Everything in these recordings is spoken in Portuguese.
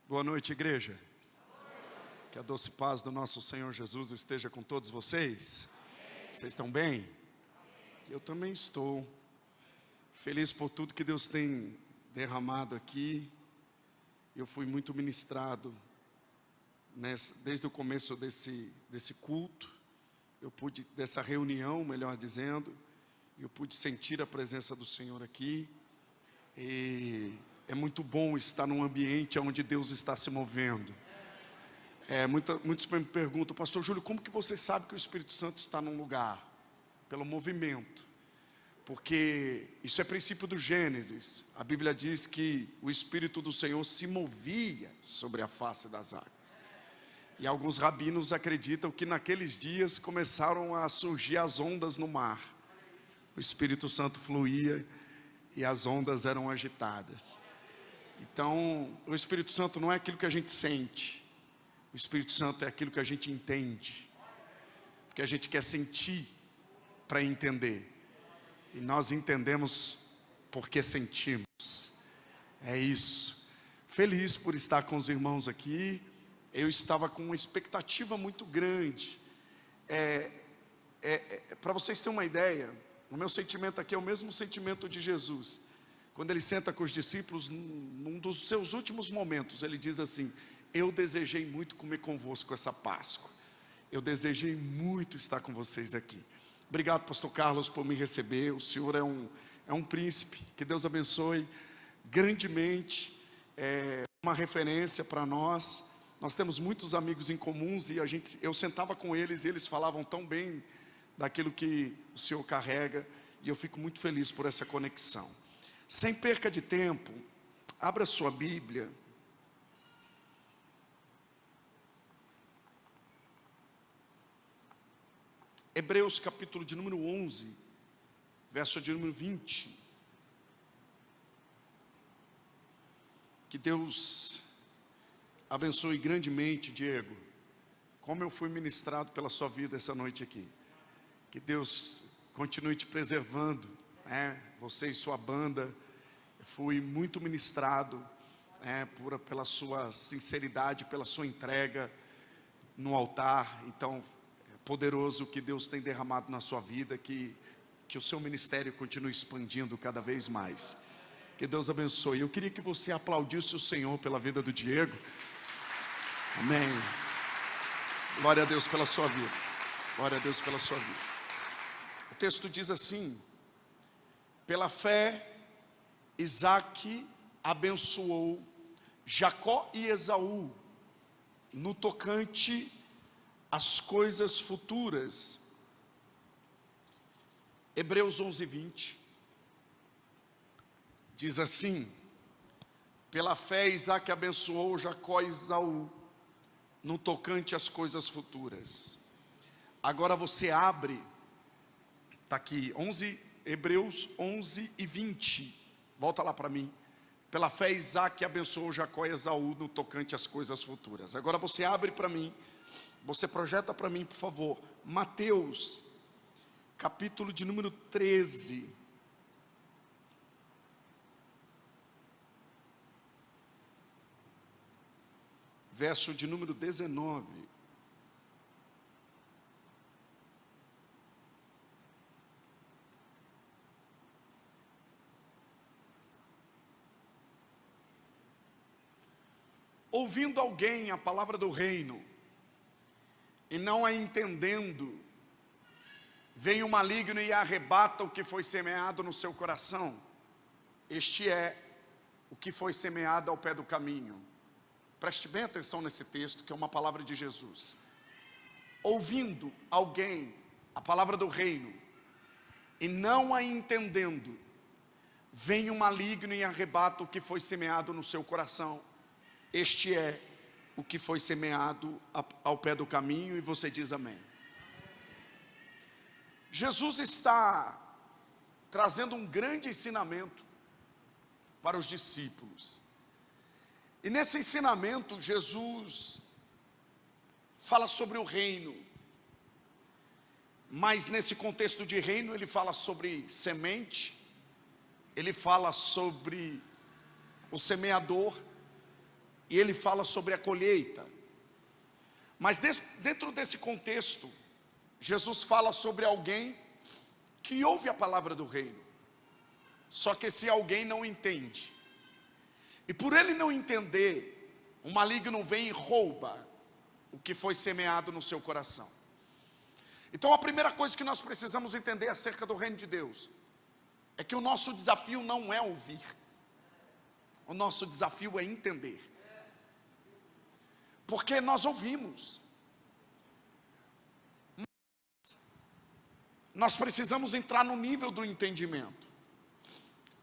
Boa noite, igreja. Que a doce paz do nosso Senhor Jesus esteja com todos vocês. Vocês estão bem? Eu também estou feliz por tudo que Deus tem derramado aqui. Eu fui muito ministrado desde o começo desse culto. Dessa reunião, melhor dizendo, eu pude sentir a presença do Senhor aqui. E é muito bom estar num ambiente onde Deus está se movendo. Muitos me perguntam, pastor Júlio, como que você sabe que o Espírito Santo está num lugar? Pelo movimento. Porque isso é princípio do Gênesis. A Bíblia diz que o Espírito do Senhor se movia sobre a face das águas. E alguns rabinos acreditam que naqueles dias começaram a surgir as ondas no mar. O Espírito Santo fluía e as ondas eram agitadas. Então, o Espírito Santo não é aquilo que a gente sente. O Espírito Santo é aquilo que a gente entende. Porque a gente quer sentir para entender. E nós entendemos porque sentimos. É isso. Feliz por estar com os irmãos aqui. Eu estava com uma expectativa muito grande. Para vocês terem uma ideia, o meu sentimento aqui é o mesmo sentimento de Jesus. Quando ele senta com os discípulos, num dos seus últimos momentos, ele diz assim: eu desejei muito comer convosco essa Páscoa. Eu desejei muito estar com vocês aqui. Obrigado, pastor Carlos, por me receber. O senhor é um príncipe. Que Deus abençoe grandemente. É uma referência para nós. Nós temos muitos amigos em comuns e eu sentava com eles e eles falavam tão bem daquilo que o senhor carrega. E eu fico muito feliz por essa conexão. Sem perca de tempo, abra sua Bíblia. Hebreus capítulo de número 11, verso de número 20. Que Deus abençoe grandemente, Diego. Como eu fui ministrado pela sua vida essa noite aqui. Que Deus continue te preservando, você e sua banda. Eu fui muito ministrado pela sua sinceridade, pela sua entrega no altar. Então, poderoso que Deus tem derramado na sua vida, que o seu ministério continue expandindo cada vez mais. Que Deus abençoe. Eu queria que você aplaudisse o Senhor pela vida do Diego. Amém. Glória a Deus pela sua vida. Glória a Deus pela sua vida. O texto diz assim: pela fé, Isaque abençoou Jacó e Esaú no tocante às coisas futuras. Hebreus 11, 20 diz assim: pela fé Isaque abençoou Jacó e Esaú no tocante às coisas futuras. Agora você abre, está aqui, Hebreus 11 e 20, volta lá para mim. Pela fé Isaque abençoou Jacó e Esaú no tocante às coisas futuras. Agora você abre para mim, você projeta para mim, por favor, Mateus, capítulo de número 13. Verso de número 19. Ouvindo alguém a palavra do reino, e não a entendendo, vem o maligno e arrebata o que foi semeado no seu coração. Este é o que foi semeado ao pé do caminho. Preste bem atenção nesse texto, que é uma palavra de Jesus. Ouvindo alguém a palavra do reino, e não a entendendo, vem o maligno e arrebata o que foi semeado no seu coração. Este é o que foi semeado ao pé do caminho, e você diz amém. Jesus está trazendo um grande ensinamento para os discípulos. E nesse ensinamento, Jesus fala sobre o reino. Mas nesse contexto de reino, ele fala sobre semente, ele fala sobre o semeador, e ele fala sobre a colheita. Mas dentro desse contexto, Jesus fala sobre alguém que ouve a palavra do reino, só que esse alguém não entende, e por ele não entender, o maligno vem e rouba o que foi semeado no seu coração. Então a primeira coisa que nós precisamos entender acerca do reino de Deus é que o nosso desafio não é ouvir, o nosso desafio é entender. Porque nós ouvimos, mas nós precisamos entrar no nível do entendimento.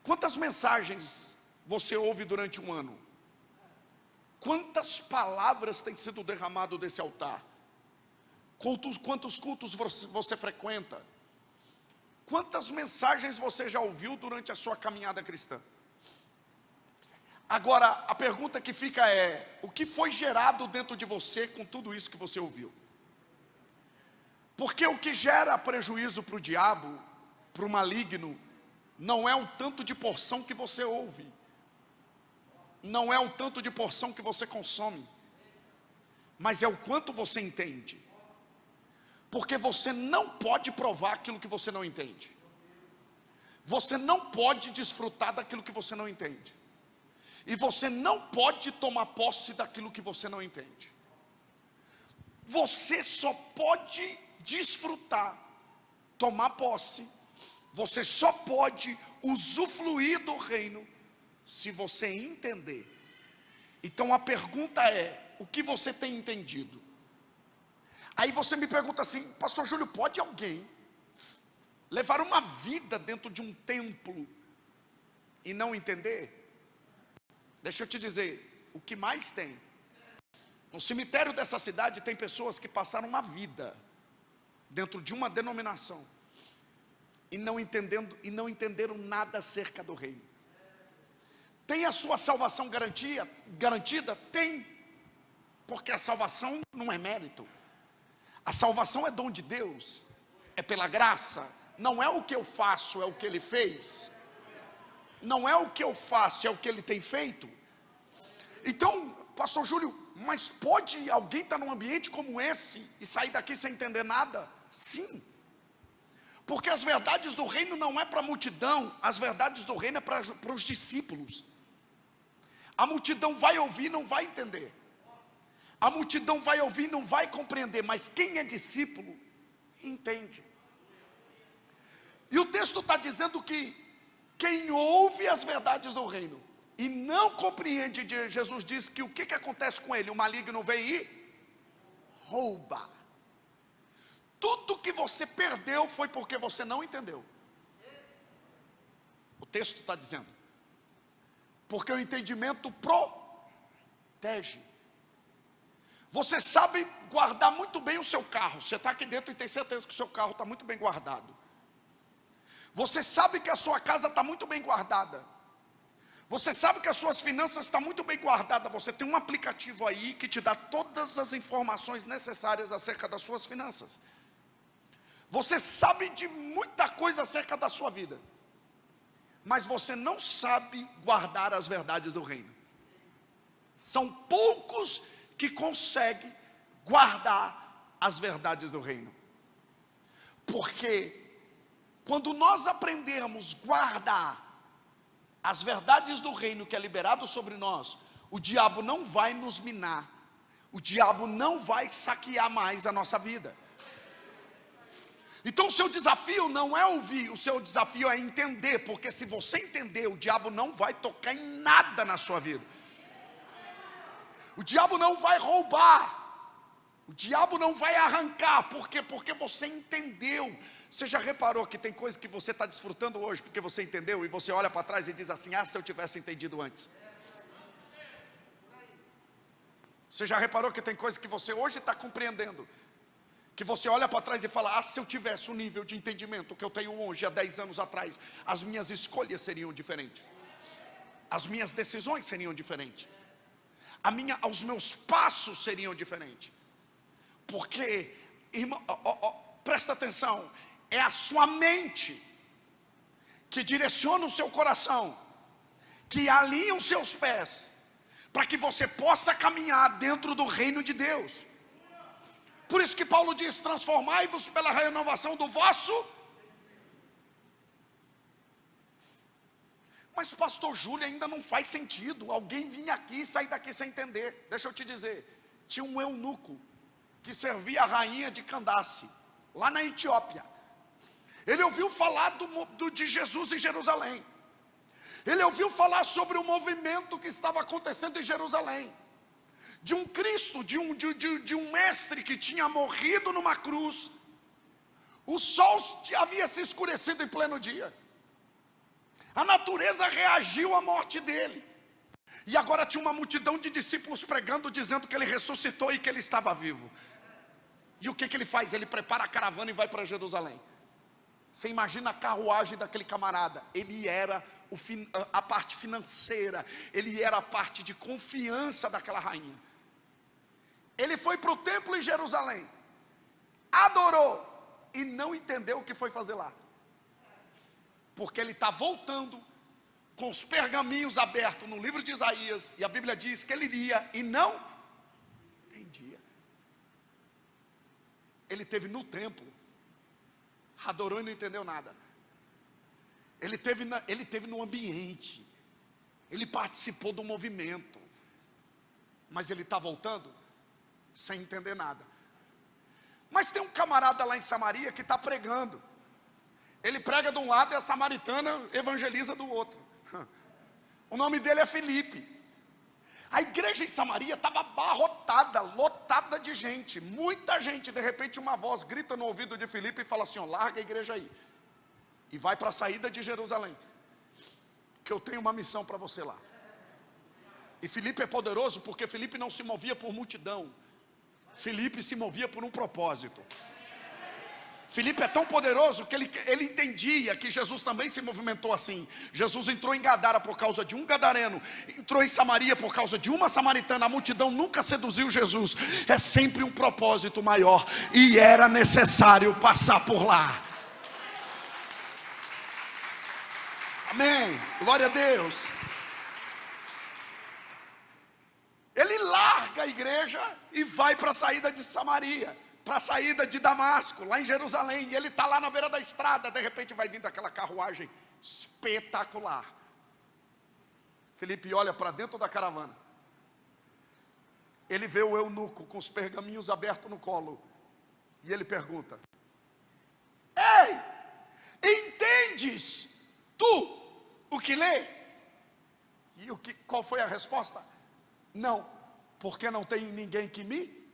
Quantas mensagens você ouve durante um ano? Quantas palavras têm sido derramadas desse altar? Quantos cultos você frequenta? Quantas mensagens você já ouviu durante a sua caminhada cristã? Agora, a pergunta que fica é: o que foi gerado dentro de você com tudo isso que você ouviu? Porque o que gera prejuízo para o diabo, para o maligno, não é o tanto de porção que você ouve, não é o tanto de porção que você consome, mas é o quanto você entende. Porque você não pode provar aquilo que você não entende. Você não pode desfrutar daquilo que você não entende. E você não pode tomar posse daquilo que você não entende. Você só pode desfrutar, tomar posse, você só pode usufruir do reino se você entender. Então a pergunta é: o que você tem entendido? Aí você me pergunta assim: pastor Júlio, pode alguém levar uma vida dentro de um templo e não entender? Deixa eu te dizer, o que mais tem, no cemitério dessa cidade tem pessoas que passaram uma vida dentro de uma denominação e não entenderam nada acerca do reino. Tem a sua salvação garantida? Tem, porque a salvação não é mérito, a salvação é dom de Deus, é pela graça, não é o que eu faço, é o que Ele fez, não é o que eu faço, é o que Ele tem feito. Então, pastor Júlio, mas pode alguém estar num ambiente como esse e sair daqui sem entender nada? Sim, porque as verdades do reino não é para a multidão, as verdades do reino é para os discípulos. A multidão vai ouvir e não vai entender, a multidão vai ouvir e não vai compreender, mas quem é discípulo, entende. E o texto está dizendo que quem ouve as verdades do reino e não compreende, Jesus diz que o que acontece com ele? O maligno vem e rouba. Tudo que você perdeu foi porque você não entendeu. O texto está dizendo, porque o entendimento protege. Você sabe guardar muito bem o seu carro, você está aqui dentro e tem certeza que o seu carro está muito bem guardado. Você sabe que a sua casa está muito bem guardada. Você sabe que as suas finanças estão muito bem guardadas. Você tem um aplicativo aí que te dá todas as informações necessárias acerca das suas finanças. Você sabe de muita coisa acerca da sua vida, mas você não sabe guardar as verdades do reino. São poucos que conseguem guardar as verdades do reino. Porque quando nós aprendemos a guardar as verdades do reino que é liberado sobre nós, o diabo não vai nos minar, o diabo não vai saquear mais a nossa vida. Então o seu desafio não é ouvir, o seu desafio é entender, porque se você entender, o diabo não vai tocar em nada na sua vida. O diabo não vai roubar, o diabo não vai arrancar, por quê? Porque você entendeu. Você já reparou que tem coisa que você está desfrutando hoje porque você entendeu, e você olha para trás e diz assim: ah, se eu tivesse entendido antes. Você já reparou que tem coisa que você hoje está compreendendo, que você olha para trás e fala: ah, se eu tivesse o nível de entendimento que eu tenho hoje, há 10 anos atrás, as minhas escolhas seriam diferentes, as minhas decisões seriam diferentes, os meus passos seriam diferentes. Porque, irmão, presta atenção, é a sua mente que direciona o seu coração, que alinha os seus pés, para que você possa caminhar dentro do reino de Deus. Por isso que Paulo diz: transformai-vos pela renovação do vosso. Mas pastor Júlio, ainda não faz sentido alguém vir aqui e sair daqui sem entender. Deixa eu te dizer, tinha um eunuco que servia a rainha de Candace, lá na Etiópia. Ele ouviu falar de Jesus em Jerusalém. Ele ouviu falar sobre o movimento que estava acontecendo em Jerusalém, de um Cristo, de um mestre que tinha morrido numa cruz. O sol havia se escurecido em pleno dia. A natureza reagiu à morte dele. E agora tinha uma multidão de discípulos pregando, dizendo que ele ressuscitou e que ele estava vivo. E o que ele faz? Ele prepara a caravana e vai para Jerusalém. Você imagina a carruagem daquele camarada. Ele era a parte financeira, ele era a parte de confiança daquela rainha. Ele foi para o templo em Jerusalém, adorou e não entendeu o que foi fazer lá, porque ele está voltando com os pergaminhos abertos no livro de Isaías, e a Bíblia diz que ele lia e não entendia. Ele esteve no templo, adorou e não entendeu nada. Ele teve no ambiente, ele participou do movimento, mas ele está voltando sem entender nada. Mas tem um camarada lá em Samaria que está pregando. Ele prega de um lado e a samaritana evangeliza do outro. O nome dele é Filipe. A igreja em Samaria estava abarrotada, lotada de gente, muita gente. De repente uma voz grita no ouvido de Filipe e fala assim: ó, larga a igreja aí e vai para a saída de Jerusalém, que eu tenho uma missão para você lá. E Filipe é poderoso porque Filipe não se movia por multidão, Filipe se movia por um propósito. Filipe é tão poderoso que ele entendia que Jesus também se movimentou assim. Jesus entrou em Gadara por causa de um gadareno, entrou em Samaria por causa de uma samaritana. A multidão nunca seduziu Jesus, é sempre um propósito maior, e era necessário passar por lá. Amém, glória a Deus. Ele larga a igreja e vai para a saída de Samaria, para a saída de Damasco, lá em Jerusalém. E ele está lá na beira da estrada. De repente vai vindo aquela carruagem espetacular. Filipe olha para dentro da caravana. Ele vê o eunuco com os pergaminhos abertos no colo, e ele pergunta: ei, entendes tu o que lê? E qual foi a resposta? Não, porque não tem ninguém que me...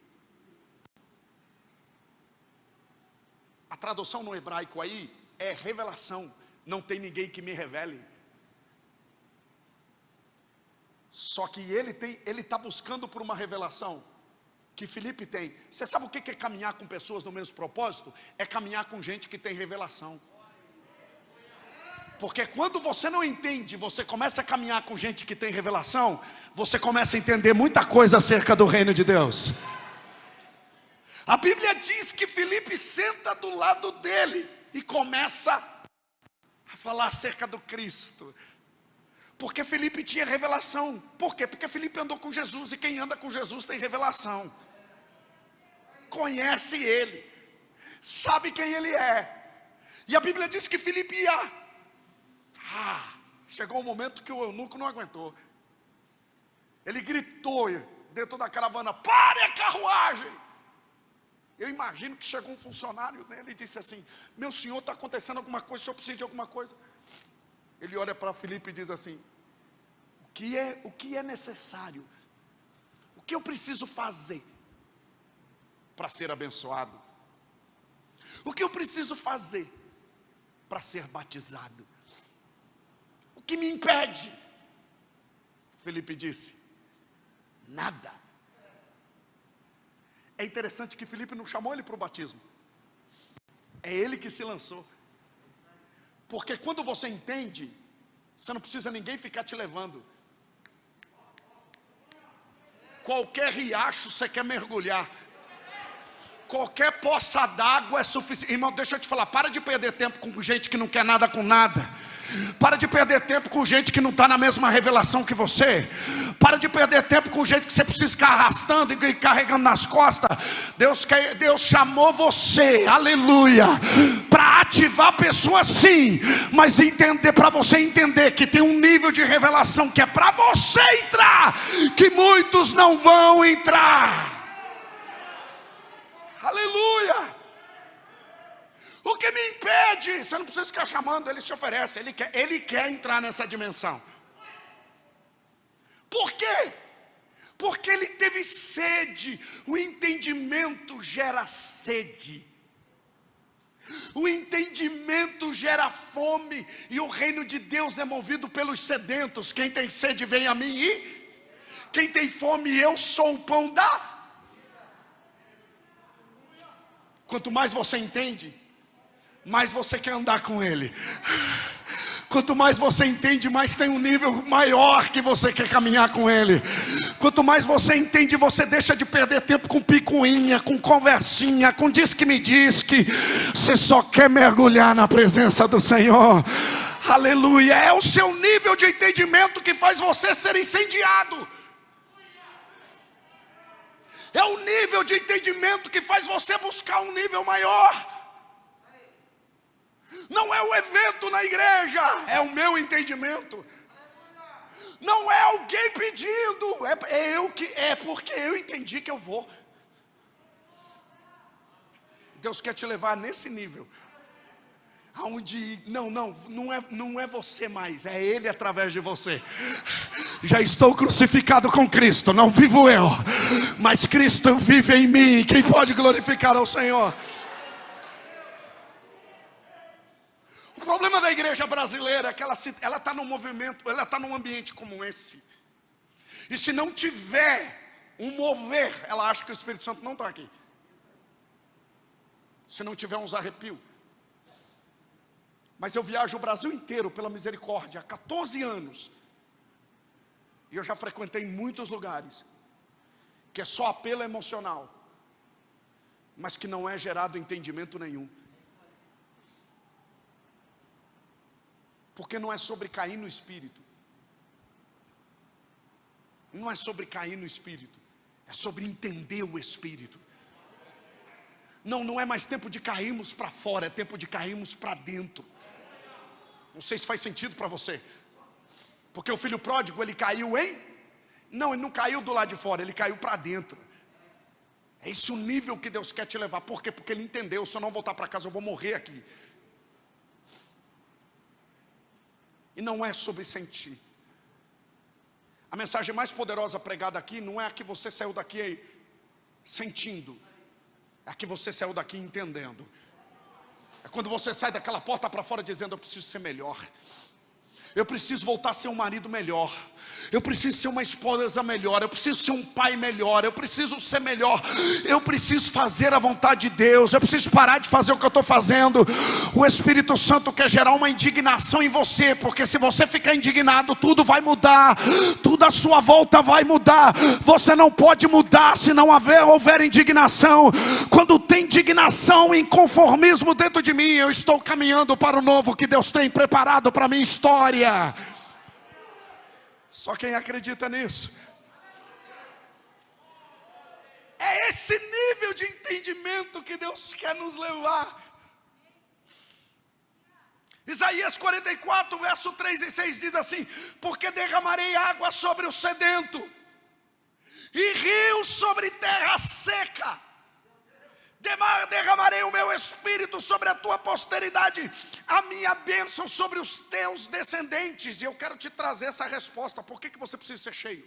A tradução no hebraico aí é revelação. Não tem ninguém que me revele. Só que ele está buscando por uma revelação que Filipe tem. Você sabe o que é caminhar com pessoas no mesmo propósito? É caminhar com gente que tem revelação. Porque quando você não entende, você começa a caminhar com gente que tem revelação, você começa a entender muita coisa acerca do reino de Deus. A Bíblia diz que Filipe senta do lado dele e começa a falar acerca do Cristo. Porque Filipe tinha revelação. Por quê? Porque Filipe andou com Jesus, e quem anda com Jesus tem revelação. Conhece ele, sabe quem ele é. E a Bíblia diz que Filipe ia... chegou um momento que o eunuco não aguentou. Ele gritou dentro da caravana: pare a carruagem! Eu imagino que chegou um funcionário dele e disse assim: meu senhor, está acontecendo alguma coisa, o senhor precisa de alguma coisa. Ele olha para Filipe e diz assim: o que é necessário? O que eu preciso fazer para ser abençoado? O que eu preciso fazer para ser batizado? O que me impede? Filipe disse: nada. É interessante que Filipe não chamou ele para o batismo, é ele que se lançou. Porque quando você entende, você não precisa ninguém ficar te levando. Qualquer riacho você quer mergulhar, qualquer poça d'água é suficiente. Irmão, deixa eu te falar, para de perder tempo com gente que não quer nada com nada. Para de perder tempo com gente que não está na mesma revelação que você. Para de perder tempo com gente que você precisa ficar arrastando e carregando nas costas. Deus chamou você, aleluia, para ativar pessoas sim, mas para você entender que tem um nível de revelação que é para você entrar, que muitos não vão entrar. Aleluia. O que me impede? Você não precisa ficar chamando, ele se oferece, ele quer entrar nessa dimensão. Por quê? Porque ele teve sede. O entendimento gera sede. O entendimento gera fome. E o reino de Deus é movido pelos sedentos. Quem tem sede vem a mim e quem tem fome, eu sou o pão da. Quanto mais você entende, mais você quer andar com Ele. Quanto mais você entende, mais tem um nível maior que você quer caminhar com Ele. Quanto mais você entende, você deixa de perder tempo com picuinha, com conversinha, com diz que me diz que. Você só quer mergulhar na presença do Senhor. Aleluia. É o seu nível de entendimento que faz você ser incendiado. É o nível de entendimento que faz você buscar um nível maior. Não é o evento na igreja, é o meu entendimento. Não é alguém pedindo, é porque eu entendi que eu vou. Deus quer te levar nesse nível, aonde não é você mais, é Ele através de você. Já estou crucificado com Cristo, não vivo eu, mas Cristo vive em mim. Quem pode glorificar ao Senhor? O problema da igreja brasileira é que ela está num movimento, ela está num ambiente como esse. E se não tiver um mover, ela acha que o Espírito Santo não está aqui. Se não tiver uns arrepios. Mas eu viajo o Brasil inteiro pela misericórdia há 14 anos. E eu já frequentei muitos lugares que é só apelo emocional, mas que não é gerado entendimento nenhum. Porque não é sobre cair no Espírito. Não é sobre cair no Espírito. É sobre entender o Espírito. Não é mais tempo de cairmos para fora, é tempo de cairmos para dentro. Não sei se faz sentido para você. Porque o filho pródigo, ele caiu em? Não, ele não caiu do lado de fora, ele caiu para dentro. É esse o nível que Deus quer te levar. Por quê? Porque ele entendeu, se eu não voltar para casa eu vou morrer aqui. E não é sobre sentir. A mensagem mais poderosa pregada aqui não é a que você saiu daqui sentindo, é a que você saiu daqui entendendo. É quando você sai daquela porta para fora dizendo: eu preciso ser melhor. Eu preciso voltar a ser um marido melhor. Eu preciso ser uma esposa melhor. Eu preciso ser um pai melhor. Eu preciso ser melhor. Eu preciso fazer a vontade de Deus. Eu preciso parar de fazer o que eu estou fazendo. O Espírito Santo quer gerar uma indignação em você, porque se você ficar indignado, tudo vai mudar. Tudo à sua volta vai mudar. Você não pode mudar se não houver indignação. Quando tem indignação e inconformismo dentro de mim, eu estou caminhando para o novo que Deus tem preparado para a minha história. Só quem acredita nisso. É esse nível de entendimento que Deus quer nos levar. Isaías 44, verso 3 e 6 diz assim: porque derramarei água sobre o sedento e rios sobre terra seca. Derramarei o meu espírito sobre a tua posteridade, a minha bênção sobre os teus descendentes. E eu quero te trazer essa resposta. Por que você precisa ser cheio?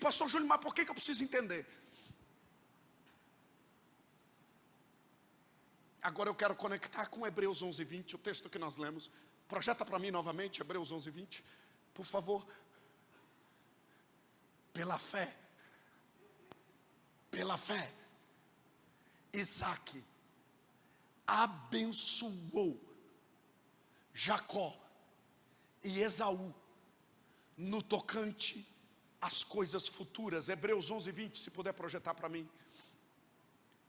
Pastor Júlio, mas por que eu preciso entender? Agora eu quero conectar com Hebreus 11:20, o texto que nós lemos. Projeta para mim novamente Hebreus 11:20, por favor. Pela fé, Isaque abençoou Jacó e Esaú no tocante às coisas futuras. Hebreus 11:20, se puder projetar para mim.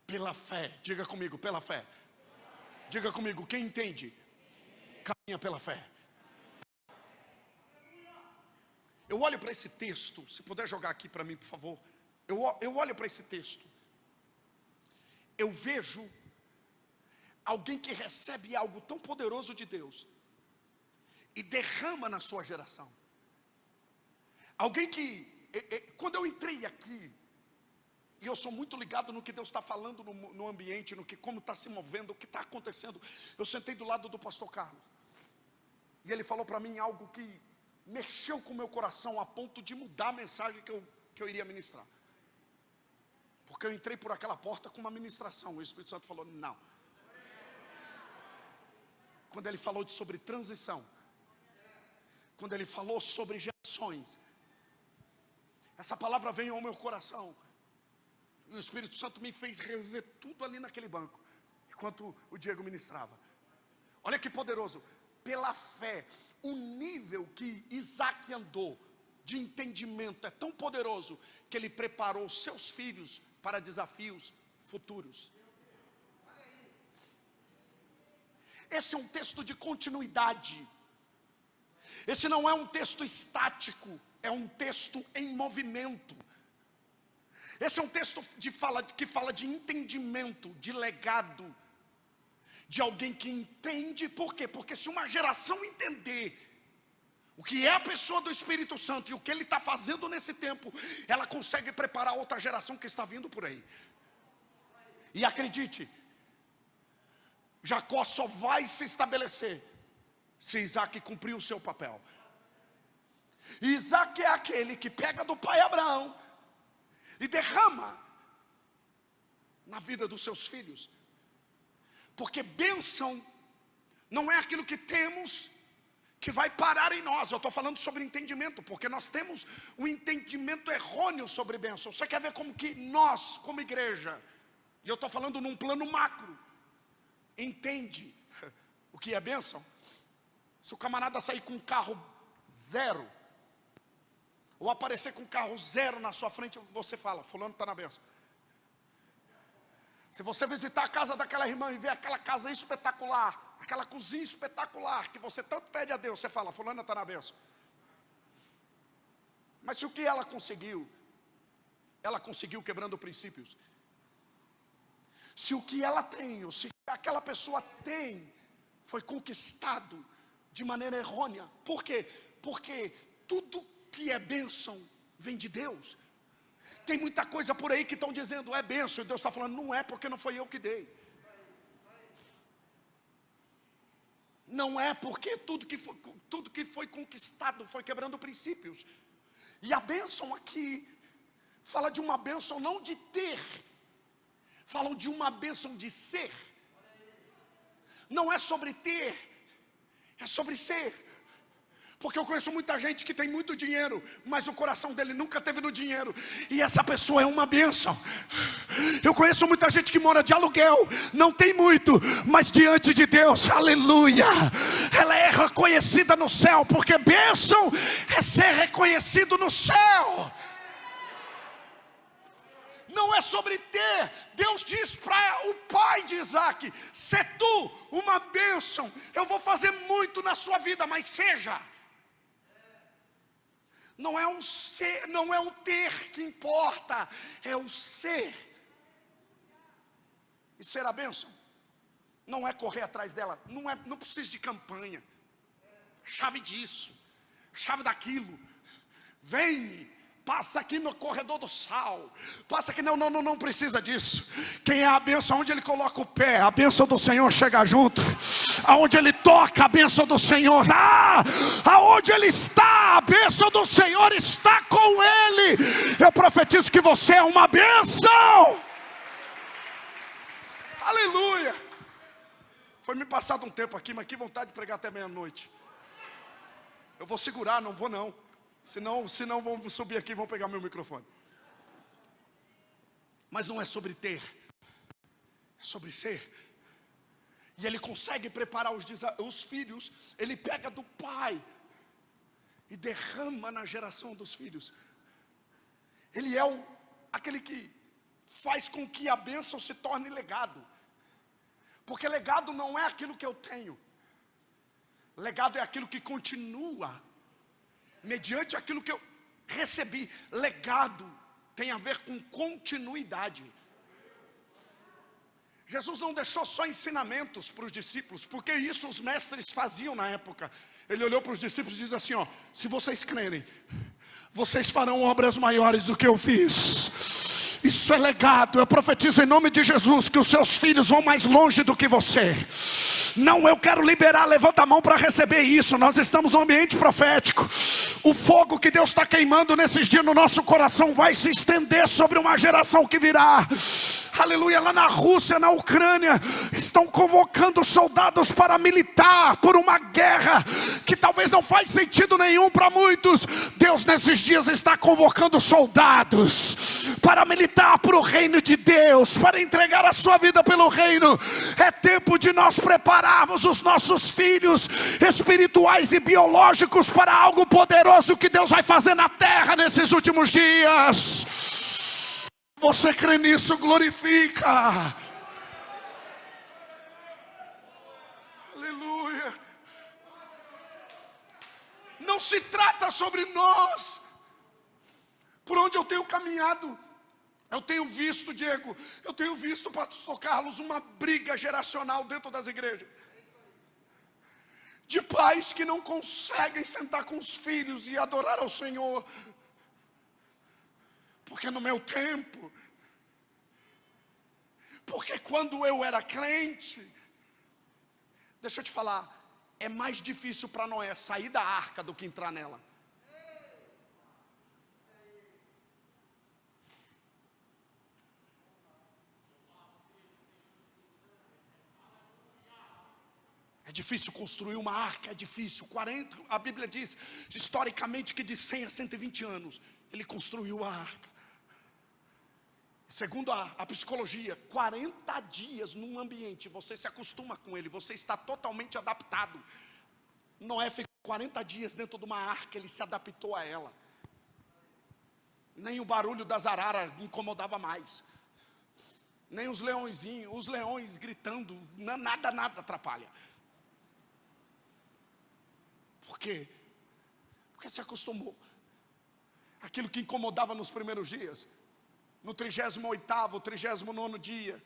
Pela fé, diga comigo, pela fé. Diga comigo, quem entende, caminha pela fé. Eu olho para esse texto, se puder jogar aqui para mim, por favor. Eu olho para esse texto. Eu vejo alguém que recebe algo tão poderoso de Deus e derrama na sua geração. Alguém que, quando eu entrei aqui, e eu sou muito ligado no que Deus está falando no ambiente, como está se movendo, o que está acontecendo. Eu sentei do lado do pastor Carlos, e ele falou para mim algo que mexeu com o meu coração, a ponto de mudar a mensagem que eu iria ministrar. Porque eu entrei por aquela porta com uma ministração, o Espírito Santo falou, não. Quando ele falou sobre transição, quando ele falou sobre gerações, essa palavra veio ao meu coração, e o Espírito Santo me fez rever tudo ali naquele banco, enquanto o Diego ministrava. Olha que poderoso, pela fé, o nível que Isaac andou de entendimento é tão poderoso, que ele preparou seus filhos para desafios futuros. Esse é um texto de continuidade. Esse não é um texto estático, é um texto em movimento. Esse é um texto que fala de entendimento, de legado, de alguém que entende. Por quê? Porque se uma geração entender o que é a pessoa do Espírito Santo e o que ele está fazendo nesse tempo, ela consegue preparar outra geração que está vindo por aí. E acredite, Jacó só vai se estabelecer se Isaac cumprir o seu papel. E Isaac é aquele que pega do pai Abraão e derrama na vida dos seus filhos. Porque bênção não é aquilo que temos que vai parar em nós. Eu estou falando sobre entendimento, porque nós temos um entendimento errôneo sobre bênção. Você quer ver como que nós, como igreja, e eu estou falando num plano macro, entende o que é bênção? Se o camarada sair com um carro zero, ou aparecer com um carro zero na sua frente, você fala, fulano está na bênção. Se você visitar a casa daquela irmã e ver aquela casa espetacular, aquela cozinha espetacular, que você tanto pede a Deus, você fala, fulana está na bênção. Mas se o que ela conseguiu quebrando princípios. Se o que ela tem, ou se aquela pessoa tem, foi conquistado de maneira errônea. Por quê? Porque tudo que é bênção vem de Deus. Tem muita coisa por aí que estão dizendo é bênção, e Deus está falando, não é, porque não foi eu que dei. Não é, porque tudo que foi conquistado foi quebrando princípios. E a bênção aqui fala de uma bênção não de ter, falam de uma bênção de ser. Não é sobre ter, é sobre ser. Porque eu conheço muita gente que tem muito dinheiro, mas o coração dele nunca teve no dinheiro, e essa pessoa é uma bênção. Eu conheço muita gente que mora de aluguel, não tem muito, mas diante de Deus, aleluia, ela é reconhecida no céu, porque bênção é ser reconhecido no céu. Não é sobre ter. Deus diz para o pai de Isaac, se tu uma bênção, eu vou fazer muito na sua vida, mas seja. Não é o ser, não é o ter que importa, é o ser. E ser a bênção não é correr atrás dela, não precisa de campanha, chave disso, chave daquilo, vem, passa aqui no corredor do sal, passa aqui, não precisa disso. Quem é a bênção, onde ele coloca o pé, a bênção do Senhor chega junto. Aonde ele toca, a bênção do Senhor, aonde ele está, a bênção do Senhor está com ele. Eu profetizo que você é uma bênção. Aleluia. Foi me passado um tempo aqui, mas que vontade de pregar até meia-noite. Eu vou segurar, não vou não. Senão vão subir aqui e vão pegar meu microfone. Mas não é sobre ter, é sobre ser. E ele consegue preparar os filhos. Ele pega do pai e derrama na geração dos filhos. Ele é aquele que faz com que a bênção se torne legado. Porque legado não é aquilo que eu tenho. Legado é aquilo que continua mediante aquilo que eu recebi. Legado tem a ver com continuidade. Jesus não deixou só ensinamentos para os discípulos, porque isso os mestres faziam na época. Ele olhou para os discípulos e diz assim, ó: se vocês crerem, vocês farão obras maiores do que eu fiz. Isso é legado. Eu profetizo em nome de Jesus que os seus filhos vão mais longe do que você. Não, eu quero liberar, levanta a mão para receber isso. Nós estamos no ambiente profético. O fogo que Deus está queimando nesses dias no nosso coração vai se estender sobre uma geração que virá. Aleluia. Lá na Rússia, na Ucrânia, estão convocando soldados para militar por uma guerra que talvez não faz sentido nenhum para muitos. Deus nesses dias está convocando soldados para militar para o reino de Deus, para entregar a sua vida pelo reino. É tempo de nós prepararmos os nossos filhos espirituais e biológicos para algo poderoso que Deus vai fazer na terra nesses últimos dias. Você crê nisso? Glorifica. Aleluia. Não se trata sobre nós. Por onde eu tenho caminhado, eu tenho visto, Diego, eu tenho visto, pastor Carlos, uma briga geracional dentro das igrejas. De pais que não conseguem sentar com os filhos e adorar ao Senhor. Porque no meu tempo, porque quando eu era crente, deixa eu te falar, é mais difícil para Noé sair da arca do que entrar nela. É difícil construir uma arca, é difícil. 40, a Bíblia diz, historicamente, que de 100 a 120 anos, ele construiu a arca. Segundo a psicologia, 40 dias num ambiente, você se acostuma com ele, você está totalmente adaptado. Noé ficou 40 dias dentro de uma arca, ele se adaptou a ela. Nem o barulho das araras incomodava mais. Nem os leões gritando, nada atrapalha. Por quê? Porque se acostumou. Aquilo que incomodava nos primeiros dias, no 38º, 39º dia.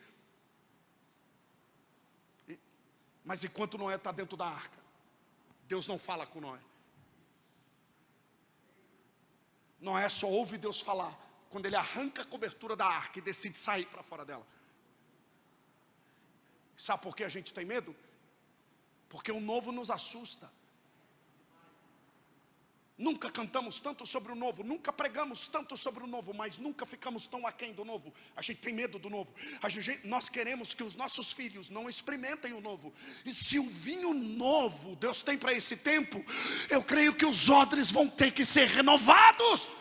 Mas enquanto Noé está dentro da arca, Deus não fala com Noé. Noé só ouve Deus falar quando ele arranca a cobertura da arca e decide sair para fora dela. Sabe por que a gente tem medo? Porque o novo nos assusta. Nunca cantamos tanto sobre o novo, nunca pregamos tanto sobre o novo, mas nunca ficamos tão aquém do novo. A gente tem medo do novo. Nós queremos que os nossos filhos não experimentem o novo. E se o vinho novo Deus tem para esse tempo, eu creio que os odres vão ter que ser renovados.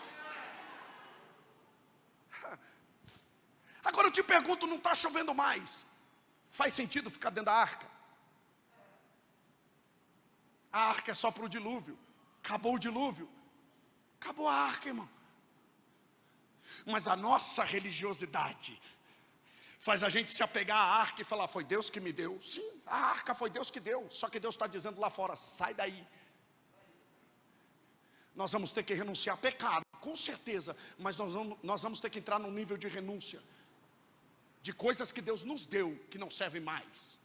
Agora eu te pergunto, não está chovendo mais? Faz sentido ficar dentro da arca? A arca é só para o dilúvio. Acabou o dilúvio, acabou a arca, irmão. Mas a nossa religiosidade faz a gente se apegar à arca e falar, foi Deus que me deu. Sim, a arca foi Deus que deu, só que Deus está dizendo lá fora, sai daí. Nós vamos ter que renunciar a pecado, com certeza, mas nós vamos ter que entrar num nível de renúncia, de coisas que Deus nos deu, que não servem mais.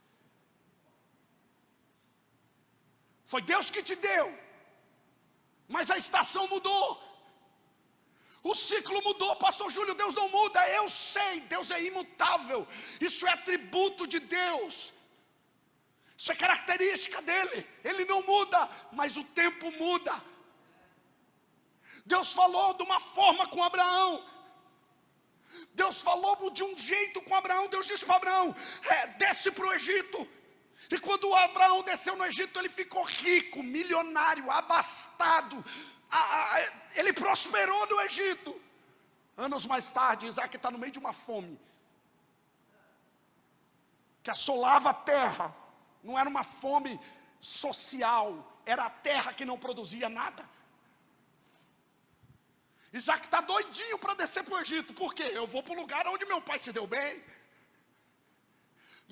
Foi Deus que te deu. Mas a estação mudou. O ciclo mudou, pastor Júlio, Deus não muda. Eu sei, Deus é imutável. Isso é atributo de Deus. Isso é característica dele. Ele não muda, mas o tempo muda. Deus falou de uma forma com Abraão. Deus falou de um jeito com Abraão. Deus disse para Abraão, desce para o Egito. E quando Abraão desceu no Egito, ele ficou rico, milionário, abastado. Ele prosperou no Egito. Anos mais tarde, Isaac está no meio de uma fome que assolava a terra. Não era uma fome social, era a terra que não produzia nada. Isaac está doidinho para descer para o Egito. Por quê? Eu vou para o lugar onde meu pai se deu bem.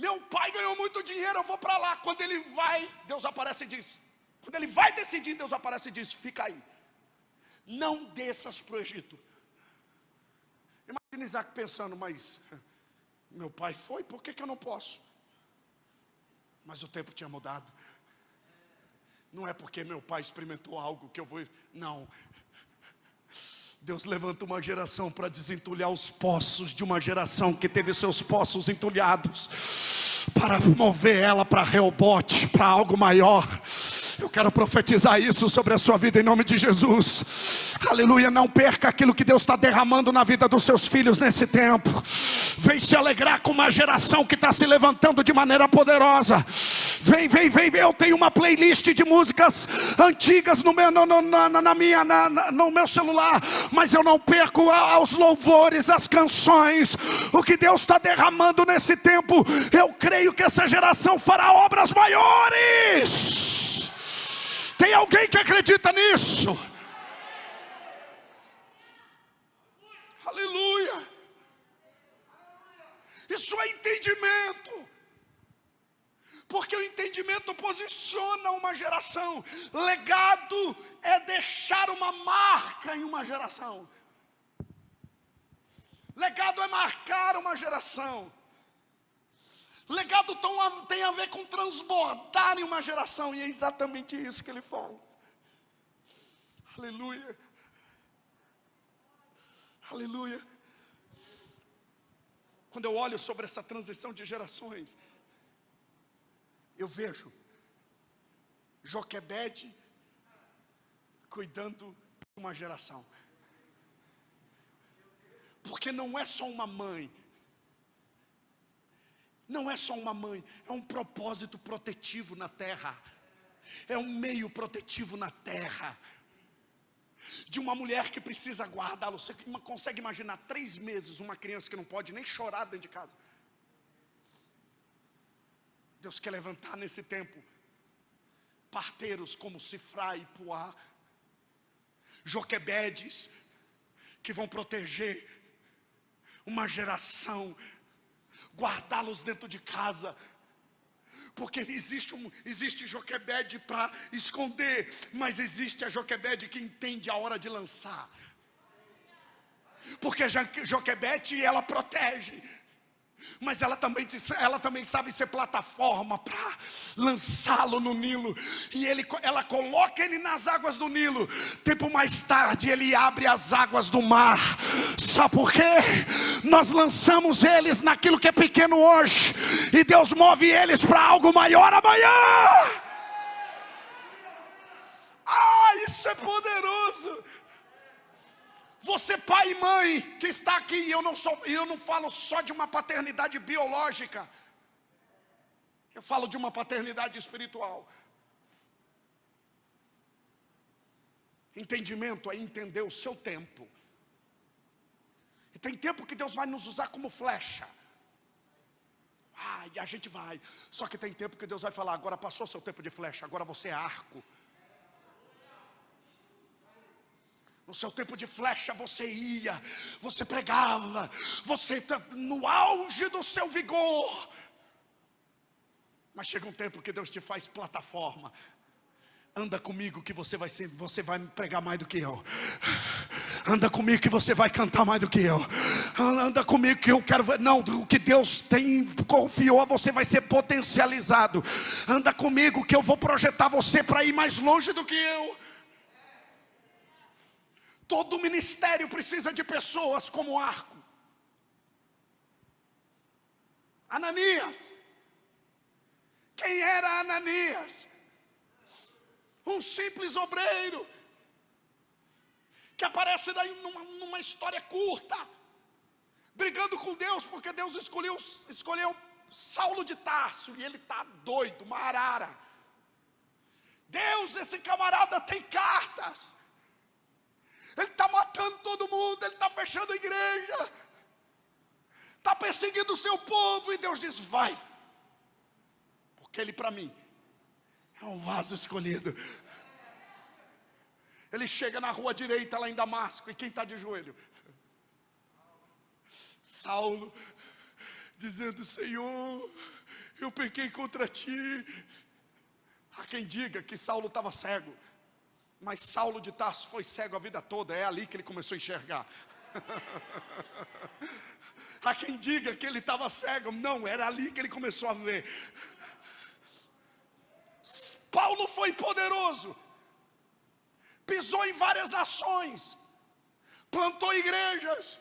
Meu pai ganhou muito dinheiro, eu vou para lá. Quando ele vai, Deus aparece e diz, quando ele vai decidir, Deus aparece e diz, fica aí, não desças para o Egito. Imagina Isaac pensando, mas meu pai foi, por que eu não posso? Mas o tempo tinha mudado. Não é porque meu pai experimentou algo que eu vou, não. Deus levanta uma geração para desentulhar os poços de uma geração que teve seus poços entulhados, para mover ela para Reobote, para algo maior. Eu quero profetizar isso sobre a sua vida em nome de Jesus. Aleluia, não perca aquilo que Deus está derramando na vida dos seus filhos nesse tempo. Vem se alegrar com uma geração que está se levantando de maneira poderosa. Vem, eu tenho uma playlist de músicas antigas no meu celular, mas eu não perco os louvores, as canções, o que Deus está derramando nesse tempo. Eu creio que essa geração fará obras maiores. Tem alguém que acredita nisso? Aleluia. Isso é entendimento. Porque o entendimento posiciona uma geração. Legado é deixar uma marca em uma geração. Legado é marcar uma geração. Legado tem a ver com transbordar em uma geração. E é exatamente isso que ele fala. Aleluia. Aleluia. Quando eu olho sobre essa transição de gerações, eu vejo Joquebede cuidando de uma geração. Porque não é só uma mãe. Não é só uma mãe, é um propósito protetivo na terra. É um meio protetivo na terra. De uma mulher que precisa guardá-lo. Você consegue imaginar 3 meses uma criança que não pode nem chorar dentro de casa? Deus quer levantar nesse tempo parteiros como Sifra e Puá, Joquebedes, que vão proteger uma geração, guardá-los dentro de casa. Porque existe Joquebede para esconder, mas existe a Joquebede que entende a hora de lançar. Porque Joquebede, ela protege, mas ela também sabe ser plataforma para lançá-lo no Nilo. E ela coloca ele nas águas do Nilo. Tempo mais tarde ele abre as águas do mar. Sabe por quê? Nós lançamos eles naquilo que é pequeno hoje, e Deus move eles para algo maior amanhã. Isso é poderoso. Você, pai e mãe que está aqui, eu não falo só de uma paternidade biológica, eu falo de uma paternidade espiritual. Entendimento é entender o seu tempo. E tem tempo que Deus vai nos usar como flecha. E a gente vai. Só que tem tempo que Deus vai falar, agora passou seu tempo de flecha, agora você é arco. No seu tempo de flecha você ia, você pregava, você está no auge do seu vigor. Mas chega um tempo que Deus te faz plataforma. Anda comigo que você vai me pregar mais do que eu. Anda comigo que você vai cantar mais do que eu. Anda comigo que eu quero ver. Não, o que Deus confiou a você vai ser potencializado. Anda comigo que eu vou projetar você para ir mais longe do que eu. Todo ministério precisa de pessoas como arco. Ananias. Quem era Ananias? Um simples obreiro, que aparece daí numa história curta, brigando com Deus, porque Deus escolheu Saulo de Tarso, e ele está doido, uma arara. Deus, esse camarada tem cartas, ele está matando todo mundo, ele está fechando a igreja, está perseguindo o seu povo, e Deus diz, vai, porque ele para mim é um vaso escolhido. Ele chega na rua direita lá em Damasco, e quem está de joelho? Saulo, dizendo, Senhor, eu pequei contra ti. Há quem diga que Saulo estava cego, mas Saulo de Tarso foi cego a vida toda, é ali que ele começou a enxergar. Há quem diga que ele estava cego, não, era ali que ele começou a ver. Paulo foi poderoso, pisou em várias nações, plantou igrejas,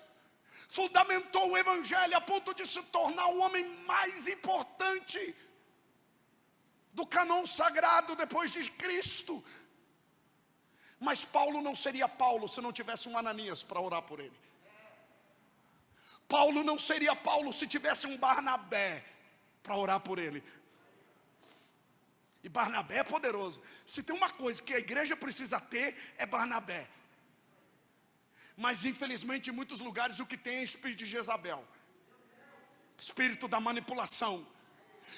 fundamentou o evangelho a ponto de se tornar o homem mais importante do cânon sagrado depois de Cristo. Mas Paulo não seria Paulo se não tivesse um Ananias para orar por ele. Paulo não seria Paulo se tivesse um Barnabé para orar por ele. E Barnabé é poderoso. Se tem uma coisa que a igreja precisa ter, é Barnabé. Mas infelizmente em muitos lugares o que tem é espírito de Jezabel, espírito da manipulação,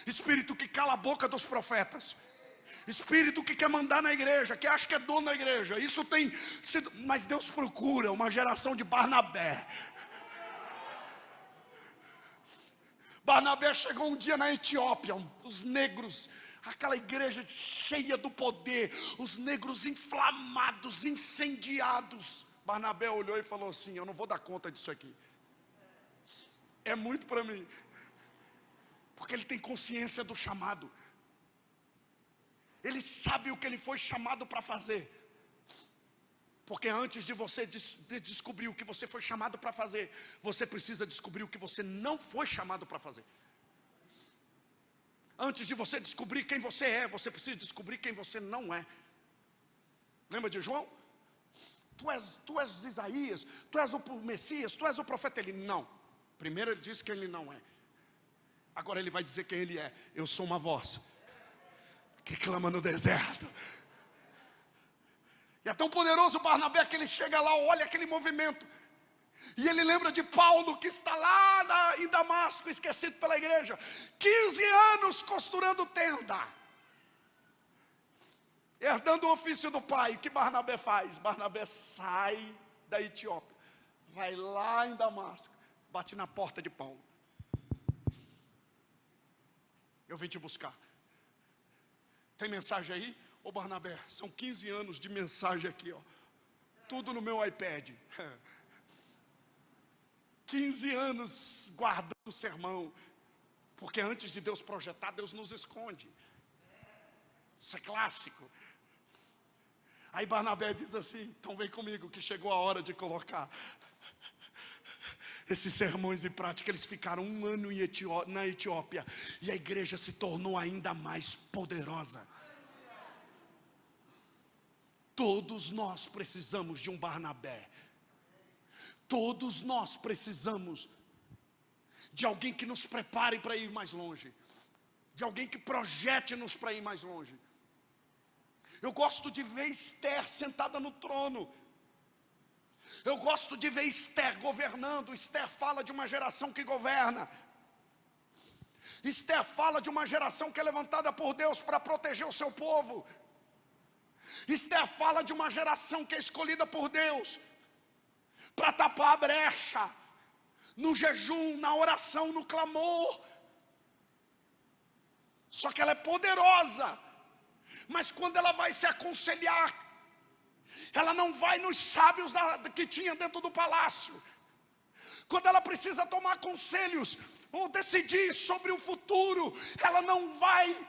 espírito que cala a boca dos profetas, espírito que quer mandar na igreja, que acha que é dono da igreja. Isso tem sido, mas Deus procura uma geração de Barnabé. Barnabé chegou um dia na Etiópia, os negros, aquela igreja cheia do poder, os negros inflamados, incendiados. Barnabé olhou e falou assim: eu não vou dar conta disso aqui, é muito para mim. Porque ele tem consciência do chamado, ele sabe o que ele foi chamado para fazer. Porque antes de você descobrir o que você foi chamado para fazer, você precisa descobrir o que você não foi chamado para fazer. Antes de você descobrir quem você é, você precisa descobrir quem você não é. Lembra de João? Tu és Isaías, tu és o Messias, tu és o profeta. Ele não. Primeiro ele disse que ele não é. Agora ele vai dizer quem ele é. Eu sou uma voz que clama no deserto. E é tão poderoso o Barnabé que ele chega lá, olha aquele movimento, e ele lembra de Paulo que está lá em Damasco, esquecido pela igreja, 15 anos costurando tenda, herdando o ofício do pai. O que Barnabé faz? Barnabé sai da Etiópia, vai lá em Damasco, bate na porta de Paulo: eu vim te buscar. Tem mensagem aí? Ô Barnabé, são 15 anos de mensagem aqui, ó, tudo no meu iPad. 15 anos guardando o sermão, porque antes de Deus projetar, Deus nos esconde. Isso é clássico. Aí Barnabé diz assim: então vem comigo que chegou a hora de colocar esses sermões em prática. Eles ficaram um ano na Etiópia, e a igreja se tornou ainda mais poderosa. Todos nós precisamos de um Barnabé. Todos nós precisamos de alguém que nos prepare para ir mais longe, de alguém que projete-nos para ir mais longe. Eu gosto de ver Esther sentada no trono. Eu gosto de ver Esther governando. Esther fala de uma geração que governa. Esther fala de uma geração que é levantada por Deus para proteger o seu povo. Esther fala de uma geração que é escolhida por Deus para tapar a brecha no jejum, na oração, no clamor. Só que ela é poderosa, mas quando ela vai se aconselhar, ela não vai nos sábios que tinha dentro do palácio. Quando ela precisa tomar conselhos ou decidir sobre o futuro, ela não vai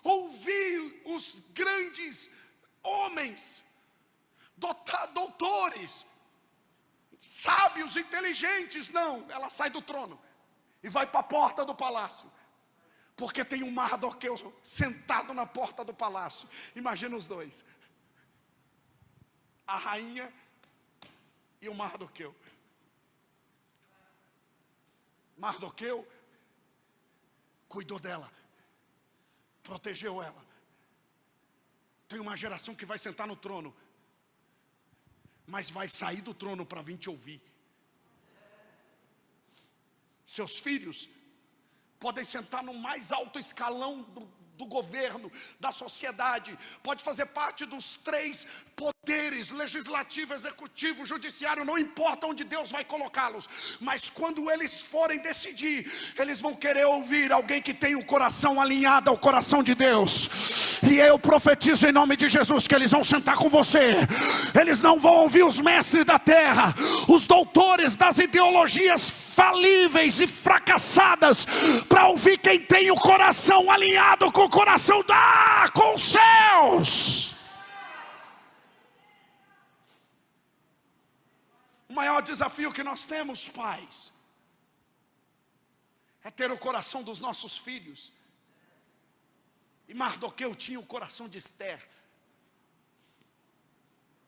ouvir os grandes homens, doutores, sábios, inteligentes. Não, ela sai do trono e vai para a porta do palácio, porque tem um Mardoqueu sentado na porta do palácio. Imagina os dois, a rainha e o Mardoqueu. Mardoqueu cuidou dela, protegeu ela. Tem uma geração que vai sentar no trono, mas vai sair do trono para vir te ouvir. Seus filhos podem sentar no mais alto escalão do governo, da sociedade, pode fazer parte dos 3 poderes, legislativo, executivo, judiciário, não importa onde Deus vai colocá-los, mas quando eles forem decidir, eles vão querer ouvir alguém que tem o coração alinhado ao coração de Deus. E eu profetizo em nome de Jesus que eles vão sentar com você. Eles não vão ouvir os mestres da terra, os doutores das ideologias falíveis e fracassadas, para ouvir quem tem o coração alinhado com o coração com os céus. O maior desafio que nós temos, pais, é ter o coração dos nossos filhos. E Mardoqueu tinha o coração de Esther.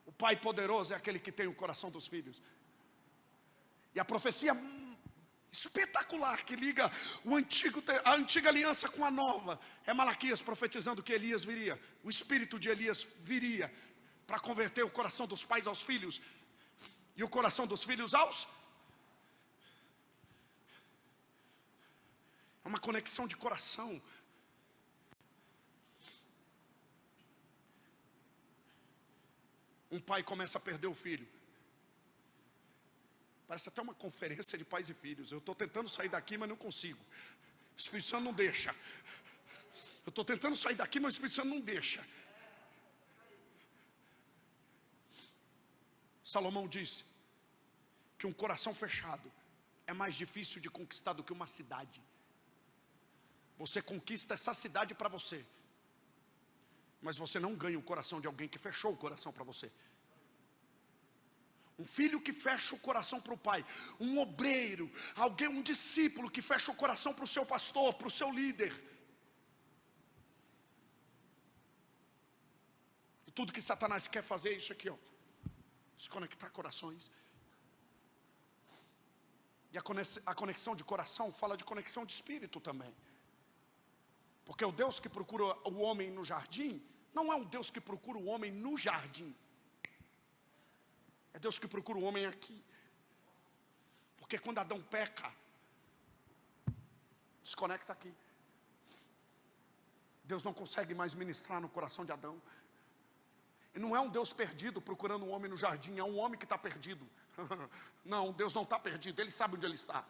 O pai poderoso é aquele que tem o coração dos filhos. E a profecia espetacular que liga a antiga aliança com a nova é Malaquias profetizando que Elias viria. O espírito de Elias viria para converter o coração dos pais aos filhos e o coração dos filhos aos. É uma conexão de coração. Um pai começa a perder o filho. Parece até uma conferência de pais e filhos. Eu estou tentando sair daqui, mas não consigo. O Espírito Santo não deixa. Eu estou tentando sair daqui, mas o Espírito Santo não deixa. Salomão disse que um coração fechado é mais difícil de conquistar do que uma cidade. Você conquista essa cidade para você, mas você não ganha o coração de alguém que fechou o coração para você. Um filho que fecha o coração para o pai, um obreiro, alguém, um discípulo que fecha o coração para o seu pastor, para o seu líder. E tudo que Satanás quer fazer é isso aqui, ó, desconectar corações. E a conexão de coração fala de conexão de espírito também. Porque o Deus que procura o homem no jardim não é um Deus que procura o homem no jardim. É Deus que procura o homem aqui. Porque quando Adão peca, desconecta aqui. Deus não consegue mais ministrar no coração de Adão. E não é um Deus perdido procurando um homem no jardim, é um homem que está perdido. Não, Deus não está perdido, Ele sabe onde Ele está.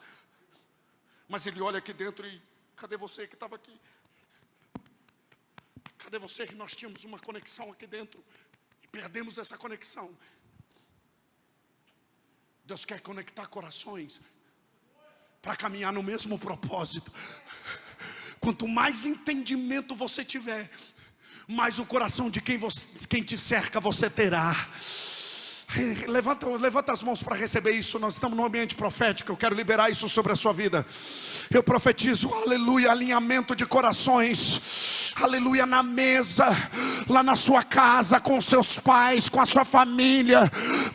Mas Ele olha aqui dentro e, cadê você que estava aqui? Cadê você que nós tínhamos uma conexão aqui dentro e perdemos essa conexão? Deus quer conectar corações para caminhar no mesmo propósito. Quanto mais entendimento você tiver, mais o coração de quem te cerca você terá. Levanta as mãos para receber isso. Nós estamos no ambiente profético. Eu quero liberar isso sobre a sua vida. Eu profetizo, aleluia, alinhamento de corações, aleluia, na mesa, lá na sua casa, com seus pais, com a sua família,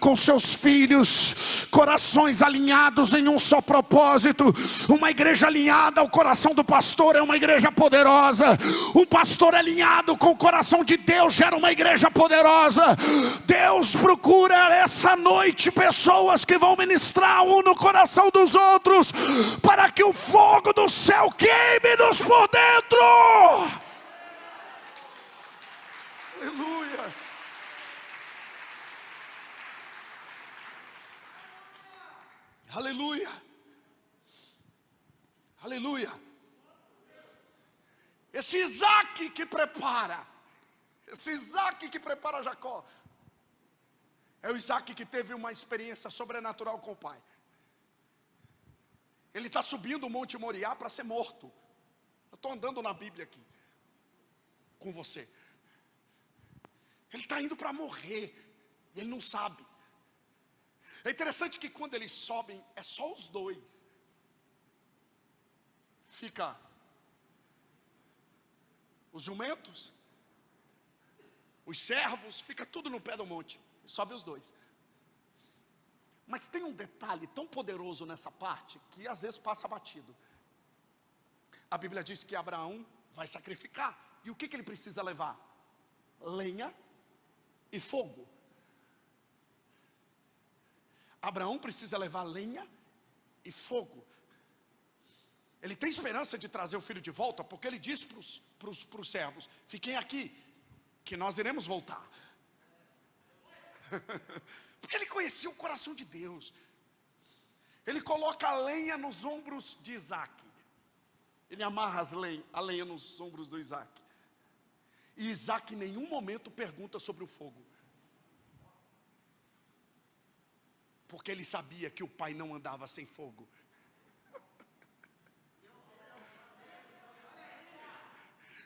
com seus filhos, corações alinhados em um só propósito. Uma igreja alinhada ao coração do pastor é uma igreja poderosa. Um pastor alinhado com o coração de Deus gera uma igreja poderosa. Deus procura essa noite pessoas que vão ministrar um no coração dos outros, para que o fogo do céu queime-nos por dentro. Aleluia. Aleluia. Aleluia. Esse Isaac que prepara Jacó, é o Isaac que teve uma experiência sobrenatural com o pai. Ele está subindo o Monte Moriá para ser morto. Eu estou andando na Bíblia aqui com você. Ele está indo para morrer e ele não sabe. É interessante que quando eles sobem, é só os dois. Fica os jumentos, os servos, fica tudo no pé do monte. Sobe os dois. Mas tem um detalhe tão poderoso nessa parte que às vezes passa batido. A Bíblia diz que Abraão vai sacrificar. E o que ele precisa levar? Lenha e fogo. Abraão precisa levar lenha e fogo. Ele tem esperança de trazer o filho de volta, porque ele disse para os servos: fiquem aqui, que nós iremos voltar. Porque ele conhecia o coração de Deus. Ele coloca a lenha nos ombros de Isaac. Ele amarra a lenha nos ombros do Isaac. E Isaac em nenhum momento pergunta sobre o fogo. Porque ele sabia que o pai não andava sem fogo.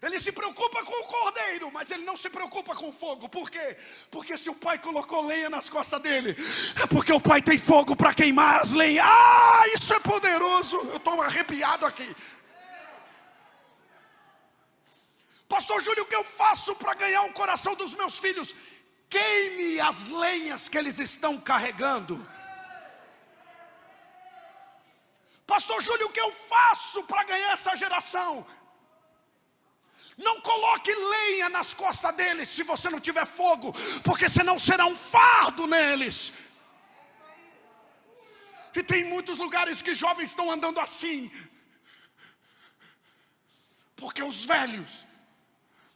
Ele se preocupa com o cordeiro, mas ele não se preocupa com o fogo. Por quê? Porque se o pai colocou lenha nas costas dele, é porque o pai tem fogo para queimar as lenhas. Ah, isso é poderoso. Eu estou arrepiado aqui. Pastor Júlio, o que eu faço para ganhar o coração dos meus filhos? Queime as lenhas que eles estão carregando. Pastor Júlio, o que eu faço para ganhar essa geração? Não coloque lenha nas costas deles se você não tiver fogo, porque senão será um fardo neles. E tem muitos lugares que jovens estão andando assim, porque os velhos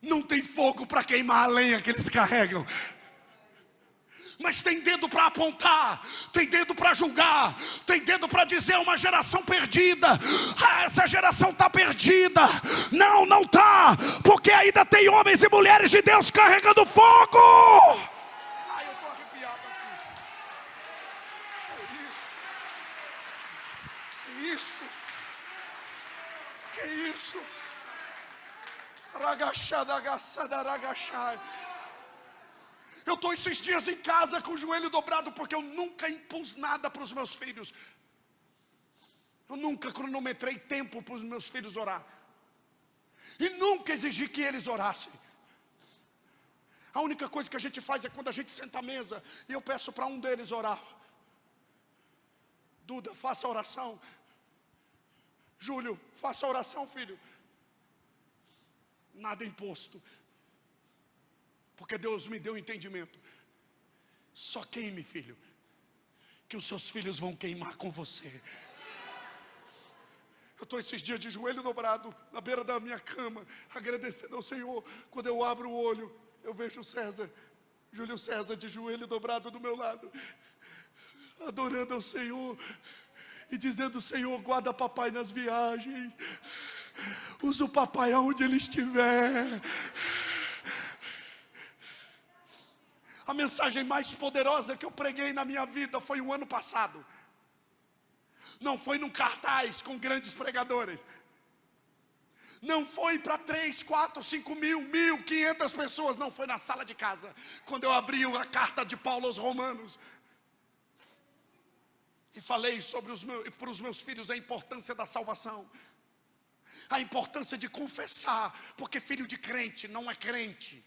não têm fogo para queimar a lenha que eles carregam. Mas tem dedo para apontar, tem dedo para julgar, tem dedo para dizer: uma geração perdida. Ah, essa geração está perdida. Não, não está, porque ainda tem homens e mulheres de Deus carregando fogo. Ai, eu estou arrepiado aqui. Que isso? Que isso? Ragachadagaçadaragachai. Eu estou esses dias em casa com o joelho dobrado, porque eu nunca impus nada para os meus filhos. Eu nunca cronometrei tempo para os meus filhos orar. E nunca exigi que eles orassem. A única coisa que a gente faz é quando a gente senta à mesa e eu peço para um deles orar. Duda, faça a oração. Júlio, faça a oração, filho. Nada imposto. Porque Deus me deu entendimento. Só queime, filho, que os seus filhos vão queimar com você. Eu estou esses dias de joelho dobrado na beira da minha cama, agradecendo ao Senhor. Quando eu abro o olho, eu vejo o César, Júlio César, de joelho dobrado do meu lado, adorando ao Senhor e dizendo: Senhor, guarda papai nas viagens, usa o papai aonde ele estiver. A mensagem mais poderosa que eu preguei na minha vida foi o ano passado. Não foi num cartaz com grandes pregadores. Não foi para 3, 4, 5 mil, 1.500 pessoas. Não, foi na sala de casa, quando eu abri a carta de Paulo aos Romanos. E falei para os meus filhos a importância da salvação. A importância de confessar. Porque filho de crente não é crente.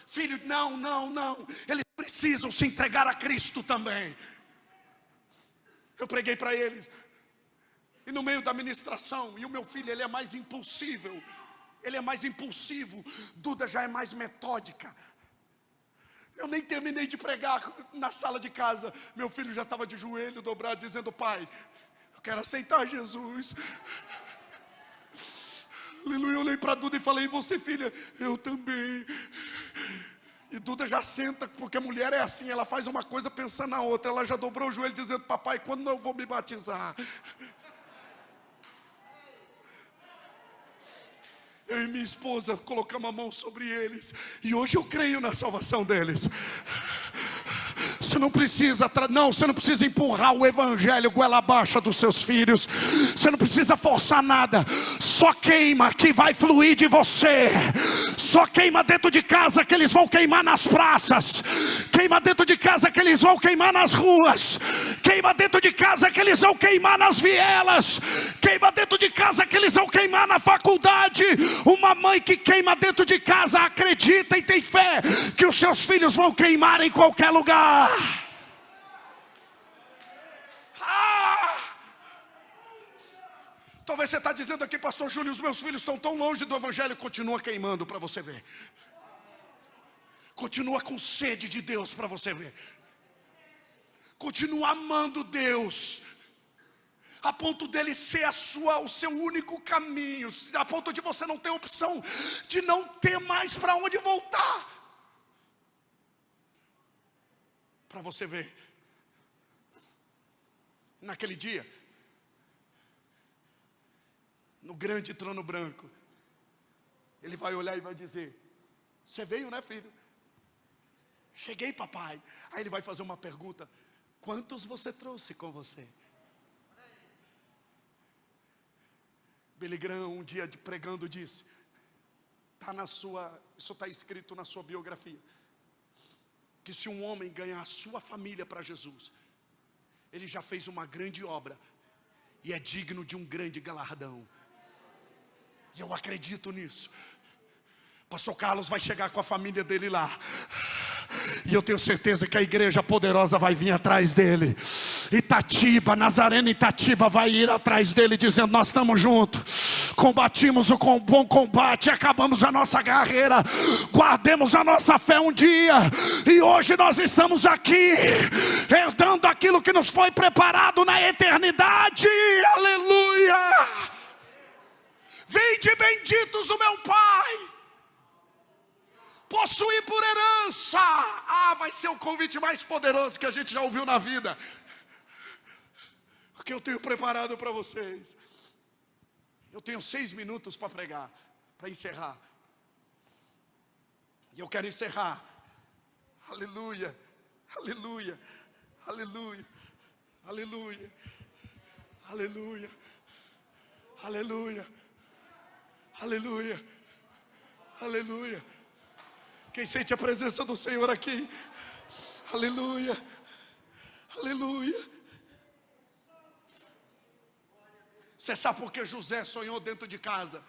Filho, não. Eles precisam se entregar a Cristo também. Eu preguei para eles. E no meio da ministração, e o meu filho, ele é mais impulsivo. Duda já é mais metódica. Eu nem terminei de pregar na sala de casa. Meu filho já estava de joelho dobrado, dizendo: pai, eu quero aceitar Jesus. Aleluia. Eu olhei para Duda e falei: e você, filha? Eu também. E Duda já senta, porque a mulher é assim, ela faz uma coisa pensando na outra. Ela já dobrou o joelho dizendo: papai, quando eu vou me batizar? Eu e minha esposa colocamos a mão sobre eles, e hoje eu creio na salvação deles. Você não precisa, você não precisa empurrar o evangelho goela abaixo dos seus filhos. Você não precisa forçar nada. Só queima que vai fluir de você. Só queima dentro de casa que eles vão queimar nas praças. Queima dentro de casa que eles vão queimar nas ruas. Queima dentro de casa que eles vão queimar nas vielas. Queima dentro de casa que eles vão queimar na faculdade. Uma mãe que queima dentro de casa acredita e tem fé que os seus filhos vão queimar em qualquer lugar. Talvez você está dizendo aqui: pastor Júlio, os meus filhos estão tão longe do evangelho. Continua queimando para você ver. Continua com sede de Deus para você ver. Continua amando Deus. a ponto dele ser o seu único caminho, a ponto de você não ter opção, de não ter mais para onde voltar. Para você ver, naquele dia, no grande trono branco, ele vai olhar e vai dizer: você veio, né, filho? Cheguei, papai. Aí ele vai fazer uma pergunta: quantos você trouxe com você? Billy Graham, um dia pregando, disse, isso está escrito na sua biografia, que se um homem ganhar a sua família para Jesus, ele já fez uma grande obra e é digno de um grande galardão. E eu acredito nisso. Pastor Carlos vai chegar com a família dele lá, e eu tenho certeza que a igreja poderosa vai vir atrás dele. Itatiba, Nazareno Itatiba vai ir atrás dele dizendo: nós estamos juntos, combatimos o bom combate, acabamos a nossa carreira, guardemos a nossa fé um dia, e hoje nós estamos aqui, herdando aquilo que nos foi preparado na eternidade. Aleluia! Vinde benditos do meu Pai, possuir por herança. Vai ser o convite mais poderoso que a gente já ouviu na vida, o que eu tenho preparado para vocês. Eu tenho 6 minutos para pregar, para encerrar, e eu quero encerrar. Aleluia, aleluia, aleluia, aleluia, aleluia, aleluia, aleluia, aleluia. Quem sente a presença do Senhor aqui? Aleluia, aleluia. Você sabe por que José sonhou dentro de casa?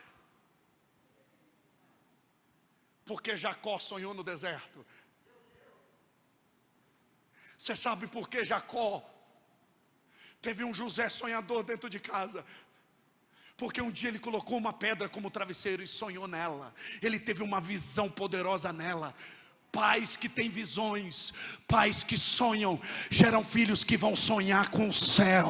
Porque Jacó sonhou no deserto. Você sabe por que Jacó teve um José sonhador dentro de casa? Porque um dia ele colocou uma pedra como travesseiro e sonhou nela. Ele teve uma visão poderosa nela. Pais que têm visões, pais que sonham, geram filhos que vão sonhar com o céu.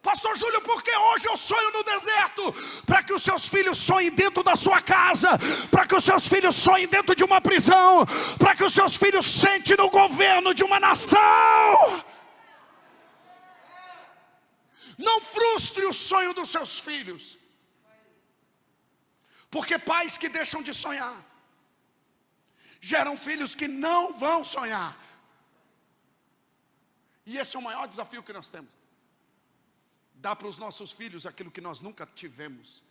Pastor Júlio, por que hoje eu sonho no deserto? Para que os seus filhos sonhem dentro da sua casa, para que os seus filhos sonhem dentro de uma prisão, para que os seus filhos sentem no governo de uma nação. Não frustre o sonho dos seus filhos, porque pais que deixam de sonhar geram filhos que não vão sonhar. E esse é o maior desafio que nós temos: dar para os nossos filhos aquilo que nós nunca tivemos.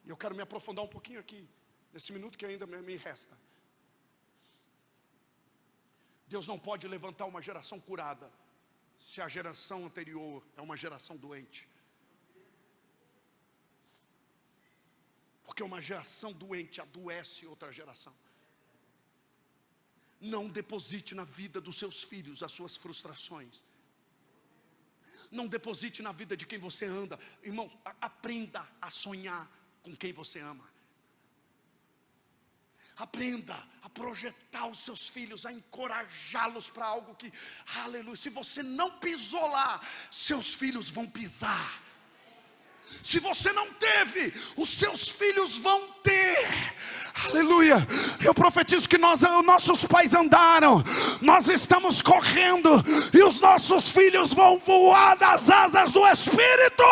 E eu quero me aprofundar um pouquinho aqui, nesse minuto que ainda me resta. Deus não pode levantar uma geração curada se a geração anterior é uma geração doente. Porque uma geração doente adoece outra geração. Não deposite na vida dos seus filhos as suas frustrações. Não deposite na vida de quem você anda. Irmãos, aprenda a sonhar com quem você ama. Aprenda a projetar os seus filhos, a encorajá-los para algo que, aleluia, se você não pisou lá, seus filhos vão pisar. Se você não teve, os seus filhos vão ter. Aleluia. Eu profetizo que nossos pais andaram, nós estamos correndo, e os nossos filhos vão voar nas asas do Espírito.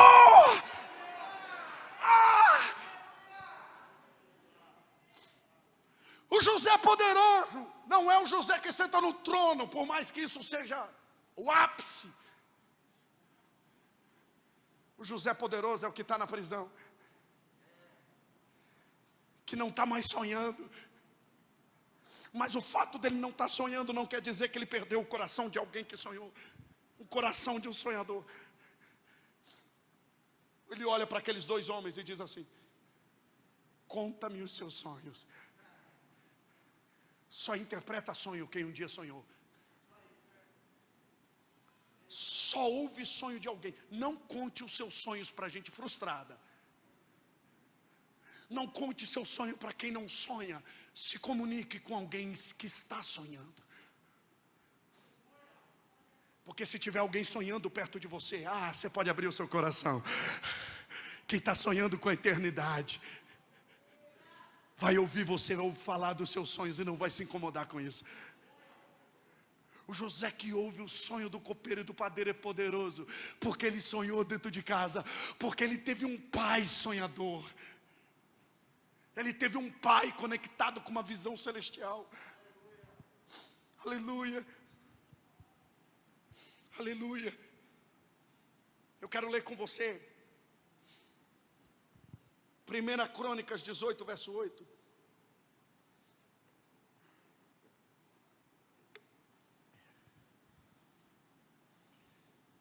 O José poderoso não é o José que senta no trono, por mais que isso seja o ápice. O José poderoso é o que está na prisão, que não está mais sonhando. Mas o fato dele não estar sonhando não quer dizer que ele perdeu o coração de alguém que sonhou. O coração de um sonhador. Ele olha para aqueles 2 homens e diz assim: conta-me os seus sonhos. Só interpreta sonho quem um dia sonhou. Só ouve sonho de alguém. Não conte os seus sonhos para gente frustrada. Não conte seu sonho para quem não sonha. Se comunique com alguém que está sonhando. Porque se tiver alguém sonhando perto de você, você pode abrir o seu coração. Quem está sonhando com a eternidade vai ouvir você falar dos seus sonhos e não vai se incomodar com isso. O José que ouve o sonho do copeiro e do padeiro é poderoso, porque ele sonhou dentro de casa, porque ele teve um pai sonhador. Ele teve um pai conectado com uma visão celestial. Aleluia. Aleluia. Eu quero ler com você 1 Crônicas 18, verso 8.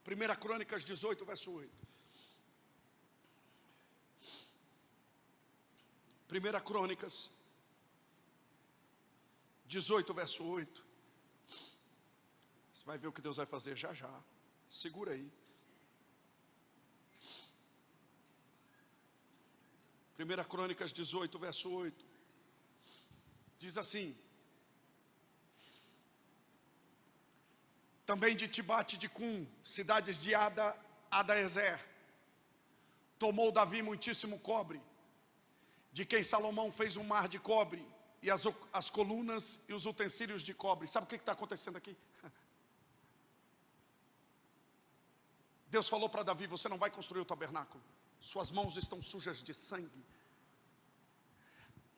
Primeira Crônicas 18, verso 8. 1 Crônicas 18, verso 8. Você vai ver o que Deus vai fazer já já. Segura aí. 1 Crônicas 18, verso 8. Diz assim: também de Tibate de Cum, cidades de Adaezer, tomou Davi muitíssimo cobre, de quem Salomão fez um mar de cobre, e as colunas e os utensílios de cobre. Sabe o que está acontecendo aqui? Deus falou para Davi: você não vai construir o tabernáculo, suas mãos estão sujas de sangue,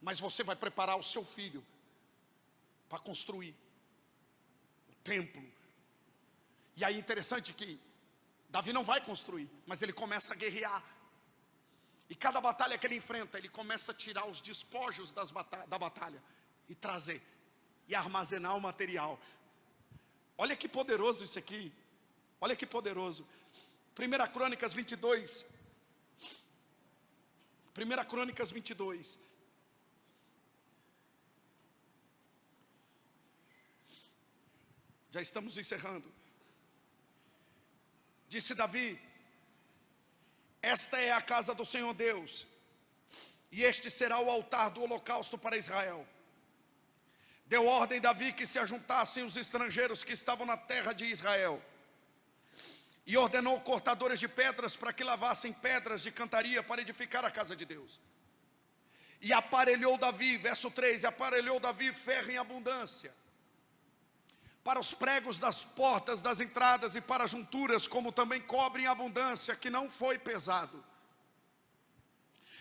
mas você vai preparar o seu filho para construir o templo. E aí interessante que Davi não vai construir, mas ele começa a guerrear. E cada batalha que ele enfrenta, ele começa a tirar os despojos da batalha e trazer, e armazenar o material. Olha que poderoso isso aqui. Olha que poderoso. 1 Crônicas 22. 1 Crônicas 22. Já estamos encerrando. Disse Davi: esta é a casa do Senhor Deus, e este será o altar do holocausto para Israel. Deu ordem Davi que se ajuntassem os estrangeiros que estavam na terra de Israel, e ordenou cortadores de pedras para que lavassem pedras de cantaria para edificar a casa de Deus. E aparelhou Davi, verso 3, e aparelhou Davi ferro em abundância, para os pregos das portas das entradas e para as junturas, como também cobre em abundância, que não foi pesado.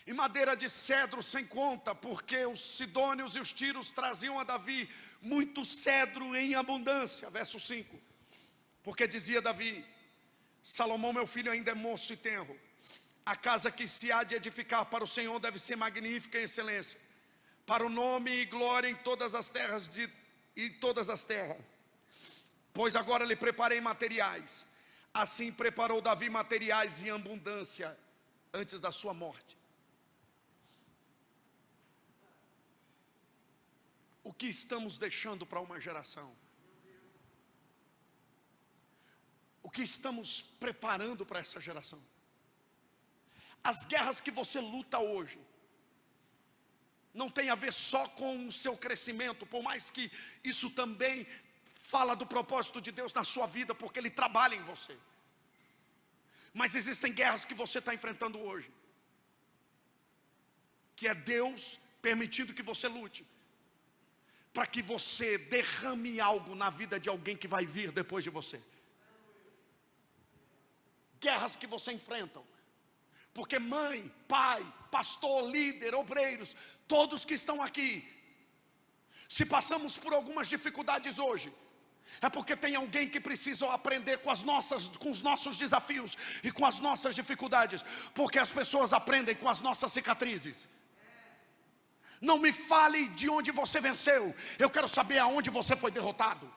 E madeira de cedro sem conta, porque os sidônios e os tiros traziam a Davi muito cedro em abundância. Verso 5, porque dizia Davi: Salomão meu filho ainda é moço e tenro, a casa que se há de edificar para o Senhor deve ser magnífica em excelência, para o nome e glória em todas as terras pois agora lhe preparei materiais. Assim preparou Davi materiais em abundância antes da sua morte. O que estamos deixando para uma geração? O que estamos preparando para essa geração? As guerras que você luta hoje não tem a ver só com o seu crescimento, por mais que isso também fala do propósito de Deus na sua vida, porque Ele trabalha em você. Mas existem guerras que você está enfrentando hoje, que é Deus permitindo que você lute, para que você derrame algo na vida de alguém que vai vir depois de você. Guerras que você enfrenta, porque mãe, pai, pastor, líder, obreiros, todos que estão aqui, se passamos por algumas dificuldades hoje, é porque tem alguém que precisa aprender com os nossos desafios e com as nossas dificuldades, porque as pessoas aprendem com as nossas cicatrizes. Não me fale de onde você venceu, eu quero saber aonde você foi derrotado.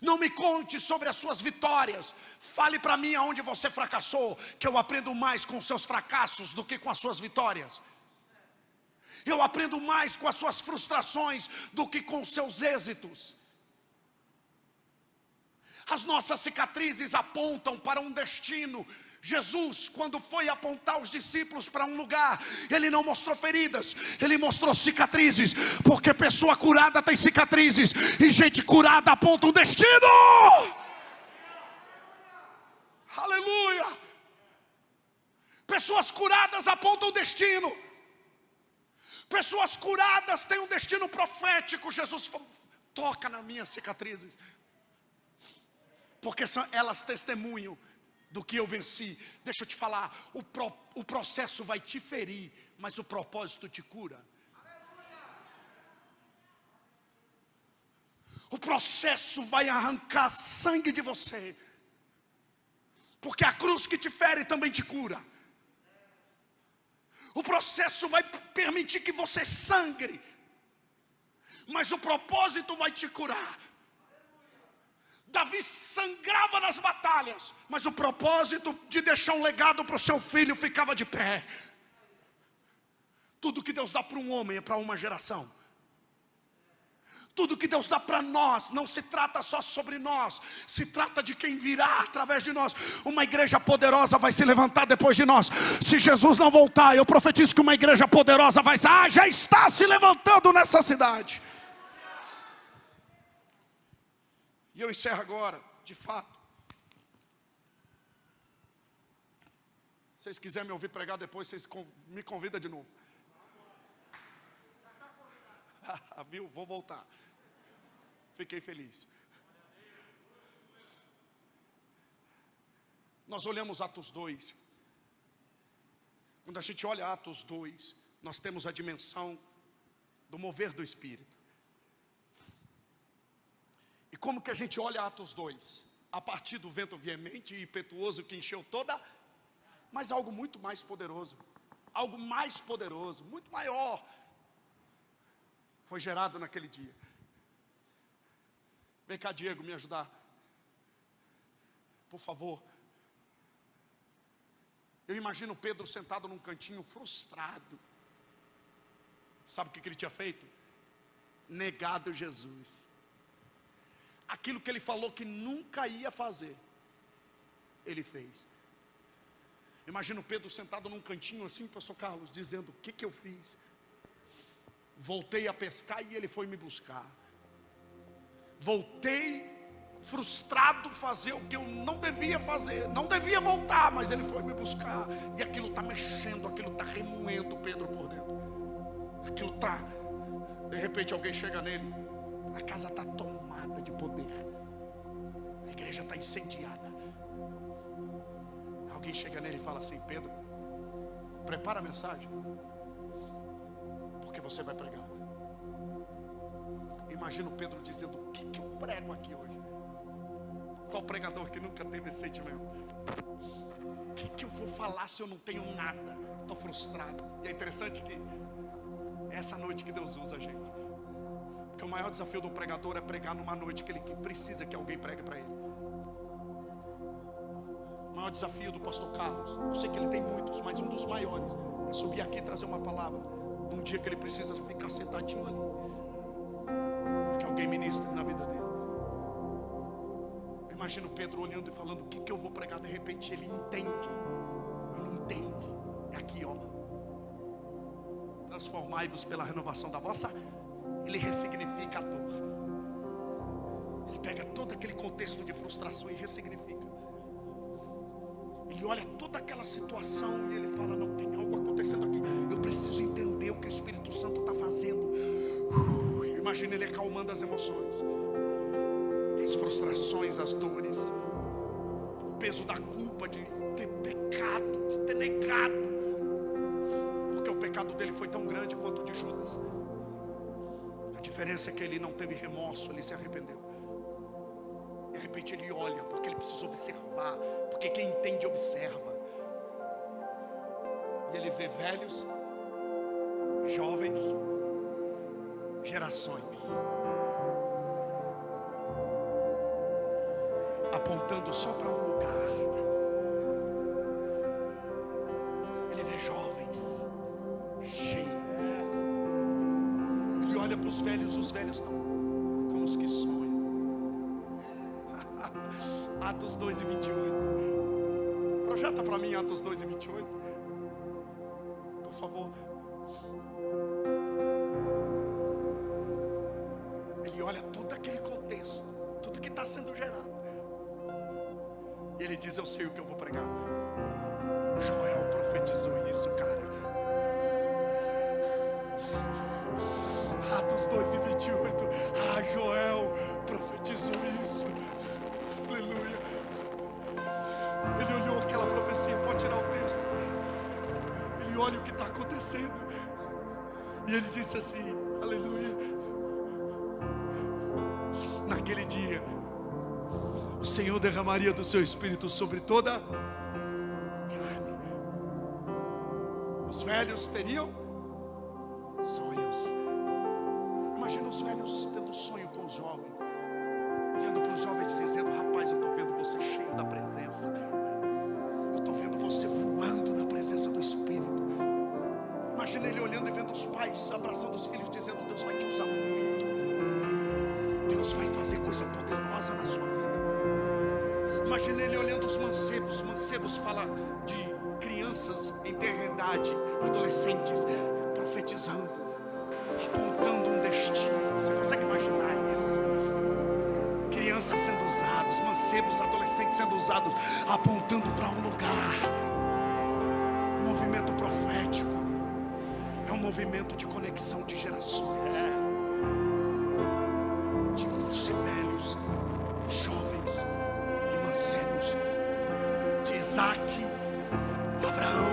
Não me conte sobre as suas vitórias, fale para mim aonde você fracassou, que eu aprendo mais com os seus fracassos do que com as suas vitórias. Eu aprendo mais com as suas frustrações do que com os seus êxitos. As nossas cicatrizes apontam para um destino Jesus, quando foi apontar os discípulos para um lugar, Ele não mostrou feridas, Ele mostrou cicatrizes. Porque pessoa curada tem cicatrizes, e gente curada aponta um destino. Aleluia. Pessoas curadas apontam o destino. Pessoas curadas têm um destino profético. Jesus toca nas minhas cicatrizes, porque elas testemunham do que eu venci. Deixa eu te falar, o processo vai te ferir, mas o propósito te cura. O processo vai arrancar sangue de você, porque a cruz que te fere também te cura. O processo vai permitir que você sangre, mas o propósito vai te curar. Davi sangrava nas batalhas, mas o propósito de deixar um legado para o seu filho ficava de pé. Tudo que Deus dá para um homem é para uma geração. Tudo que Deus dá para nós não se trata só sobre nós, se trata de quem virá através de nós. Uma igreja poderosa vai se levantar depois de nós. Se Jesus não voltar, eu profetizo que uma igreja poderosa vai já está se levantando nessa cidade. E eu encerro agora, de fato. Se vocês quiserem me ouvir pregar depois, vocês me convidam de novo. Viu? Vou voltar. Fiquei feliz. Nós olhamos Atos 2. Quando a gente olha Atos 2, nós temos a dimensão do mover do Espírito. E como que a gente olha Atos 2? A partir do vento veemente e impetuoso que encheu toda, mas algo muito mais poderoso, algo mais poderoso, muito maior, foi gerado naquele dia. Vem cá, Diego, me ajudar, por favor. Eu imagino Pedro sentado num cantinho frustrado. Sabe o que ele tinha feito? Negado Jesus. Aquilo que ele falou que nunca ia fazer, ele fez. Imagino Pedro sentado num cantinho assim, pastor Carlos, dizendo: o que eu fiz? Voltei a pescar e ele foi me buscar. Voltei frustrado fazer o que eu não devia fazer. Não devia voltar, mas ele foi me buscar. E aquilo está mexendo, aquilo está remoendo Pedro por dentro. Aquilo está... De repente alguém chega nele. A casa está tomada de poder. A igreja está incendiada. Alguém chega nele e fala assim: Pedro, prepara a mensagem, porque você vai pregar. Imagina o Pedro dizendo: o que eu prego aqui hoje? Qual pregador que nunca teve esse sentimento? O que eu vou falar se eu não tenho nada? Estou frustrado. E é interessante que é essa noite que Deus usa a gente. Porque o maior desafio do pregador é pregar numa noite que ele precisa que alguém pregue para ele. O maior desafio do pastor Carlos, eu sei que ele tem muitos, mas um dos maiores é subir aqui e trazer uma palavra num dia que ele precisa ficar sentadinho ali, porque alguém ministra na vida dele. Eu imagino Pedro olhando e falando: o que eu vou pregar? De repente ele entende. Ele entende. É aqui, ó. Transformai-vos pela renovação da vossa. Ele ressignifica a dor. Ele pega todo aquele contexto de frustração e ressignifica. Ele olha toda aquela situação e ele fala: não, tem algo acontecendo aqui. Eu preciso entender o que o Espírito Santo está fazendo. Imagina ele acalmando as emoções, as frustrações, as dores, o peso da culpa de ter pecado, de ter negado, porque o pecado dele foi tão grande quanto o de Judas. A diferença é que ele não teve remorso, ele se arrependeu. De repente ele olha, porque ele precisa observar, porque quem entende observa. E ele vê velhos, jovens, gerações apontando só para um lugar. Ele vê jovens cheios. Ele olha para os velhos estão como os que sonham. Atos 2:28. Projeta para mim Atos 2:28. Por favor. Ele olha todo aquele contexto, tudo que está sendo gerado. E ele diz: eu sei o que eu vou pregar. Joel profetizou isso, cara. Atos 2:28. Joel profetizou isso. Aleluia. Ele olhou aquela profecia. Pode tirar o texto. Ele olha o que está acontecendo. E ele disse assim: aleluia. Naquele dia, o Senhor derramaria do seu Espírito sobre toda carne. Os velhos teriam sonhos. Imagina os velhos tendo sonho com os jovens, olhando para os jovens e dizendo: rapaz, eu estou vendo você cheio da presença. Eu estou vendo você voando na presença do Espírito. Imagina ele olhando e vendo os pais abraçando os filhos, dizendo: Deus vai te usar muito. Deus vai fazer coisa poderosa na sua vida. Imagina ele olhando os mancebos. Mancebos fala de crianças em ter idade, adolescentes, profetizando, apontando um destino. Você consegue imaginar isso? Crianças sendo usados, mancebos, adolescentes sendo usados, apontando para um lugar. Um movimento profético. É um movimento de conexão de gerações. De velhos, jovens e mancebos. De Isaac, Abraão,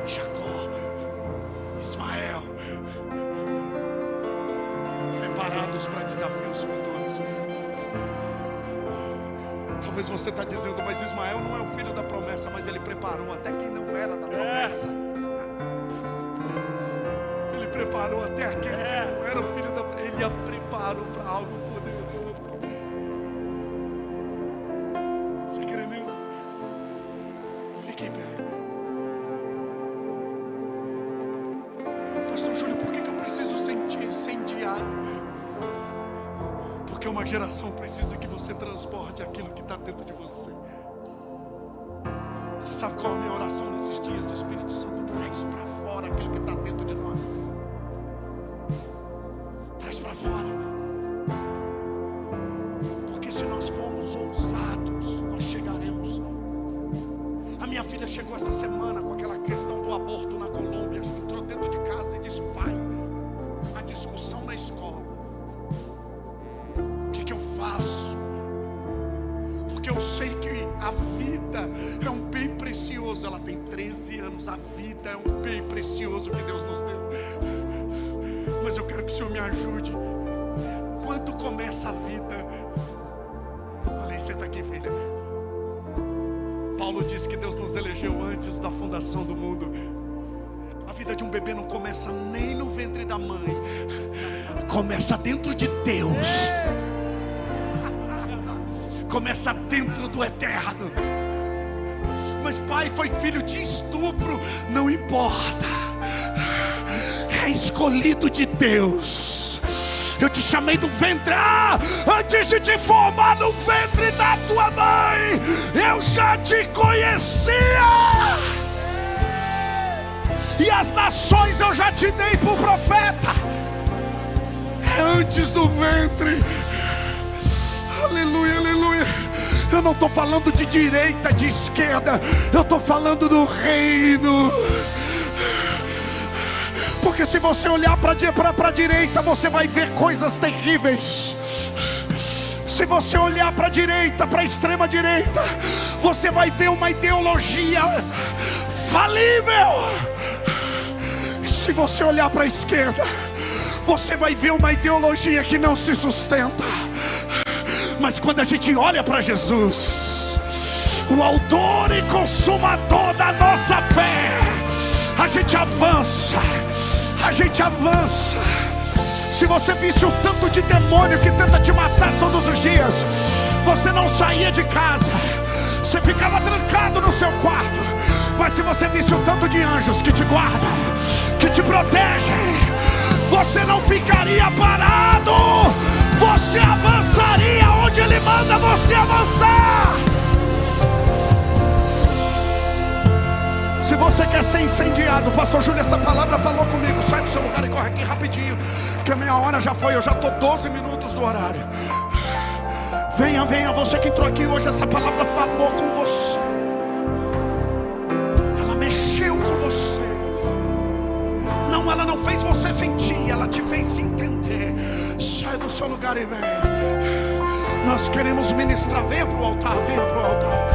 Jacó, Ismael, preparados para desafios futuros. Talvez você está dizendo: mas Ismael não é o filho da promessa. Mas ele preparou até quem não era da promessa. Ele preparou até aquele que não era o filho da promessa. Ele a preparou para algo poderoso. Você crê nisso? Fique em pé. Pastor Júlio, por que eu preciso ser incendiado? Porque uma geração precisa que você transporte aquilo que está dentro de você. Você sabe qual é a minha oração nesses dias? Espírito Santo, traz para fora aquilo que está dentro de nós. Traz para fora. Porque se nós formos ousados, nós chegaremos. A minha filha chegou essa semana com aquela questão do aborto na Colômbia. Entrou dentro de casa e disse: pai, a discussão na escola, o que eu faço? Porque eu sei que a vida é um bem precioso. Ela tem 13 anos. A vida é um bem precioso que Deus nos deu. Mas eu quero que o Senhor me ajude. Quando começa a vida? Falei: senta aqui, filha. Paulo disse que Deus nos elegeu antes da fundação do mundo. A vida de um bebê não começa nem no ventre da mãe. Começa dentro de Deus. Começa dentro do eterno. Mas pai, foi filho de estupro. Não importa. É escolhido de Deus. Eu te chamei do ventre. Antes de te formar no ventre da tua mãe, eu já te conhecia. E as nações eu já te dei por profeta. É antes do ventre. Aleluia, aleluia. Eu não estou falando de direita, de esquerda. Eu estou falando do reino. Porque se você olhar para a direita, você vai ver coisas terríveis. Se você olhar para a direita, para a extrema direita, você vai ver uma ideologia falível. Se você olhar para a esquerda, você vai ver uma ideologia que não se sustenta. Mas quando a gente olha para Jesus, o autor e consumador da nossa fé, a gente avança. A gente avança. Se você visse o tanto de demônio que tenta te matar todos os dias, você não saía de casa, você ficava trancado no seu quarto. Mas se você visse o tanto de anjos que te guardam, que te protegem, você não ficaria parado. Você avançaria onde Ele manda você avançar. Se você quer ser incendiado, pastor Júlio, essa palavra falou comigo. Sai do seu lugar e corre aqui rapidinho, que a minha hora já foi. Eu já estou 12 minutos do horário. Venha, venha, você que entrou aqui hoje. Essa palavra falou com você, ela mexeu com você. Não, ela não fez você sentir, ela te fez entender. Sai do seu lugar e venha. Nós queremos ministrar. Venha para o altar, venha para o altar.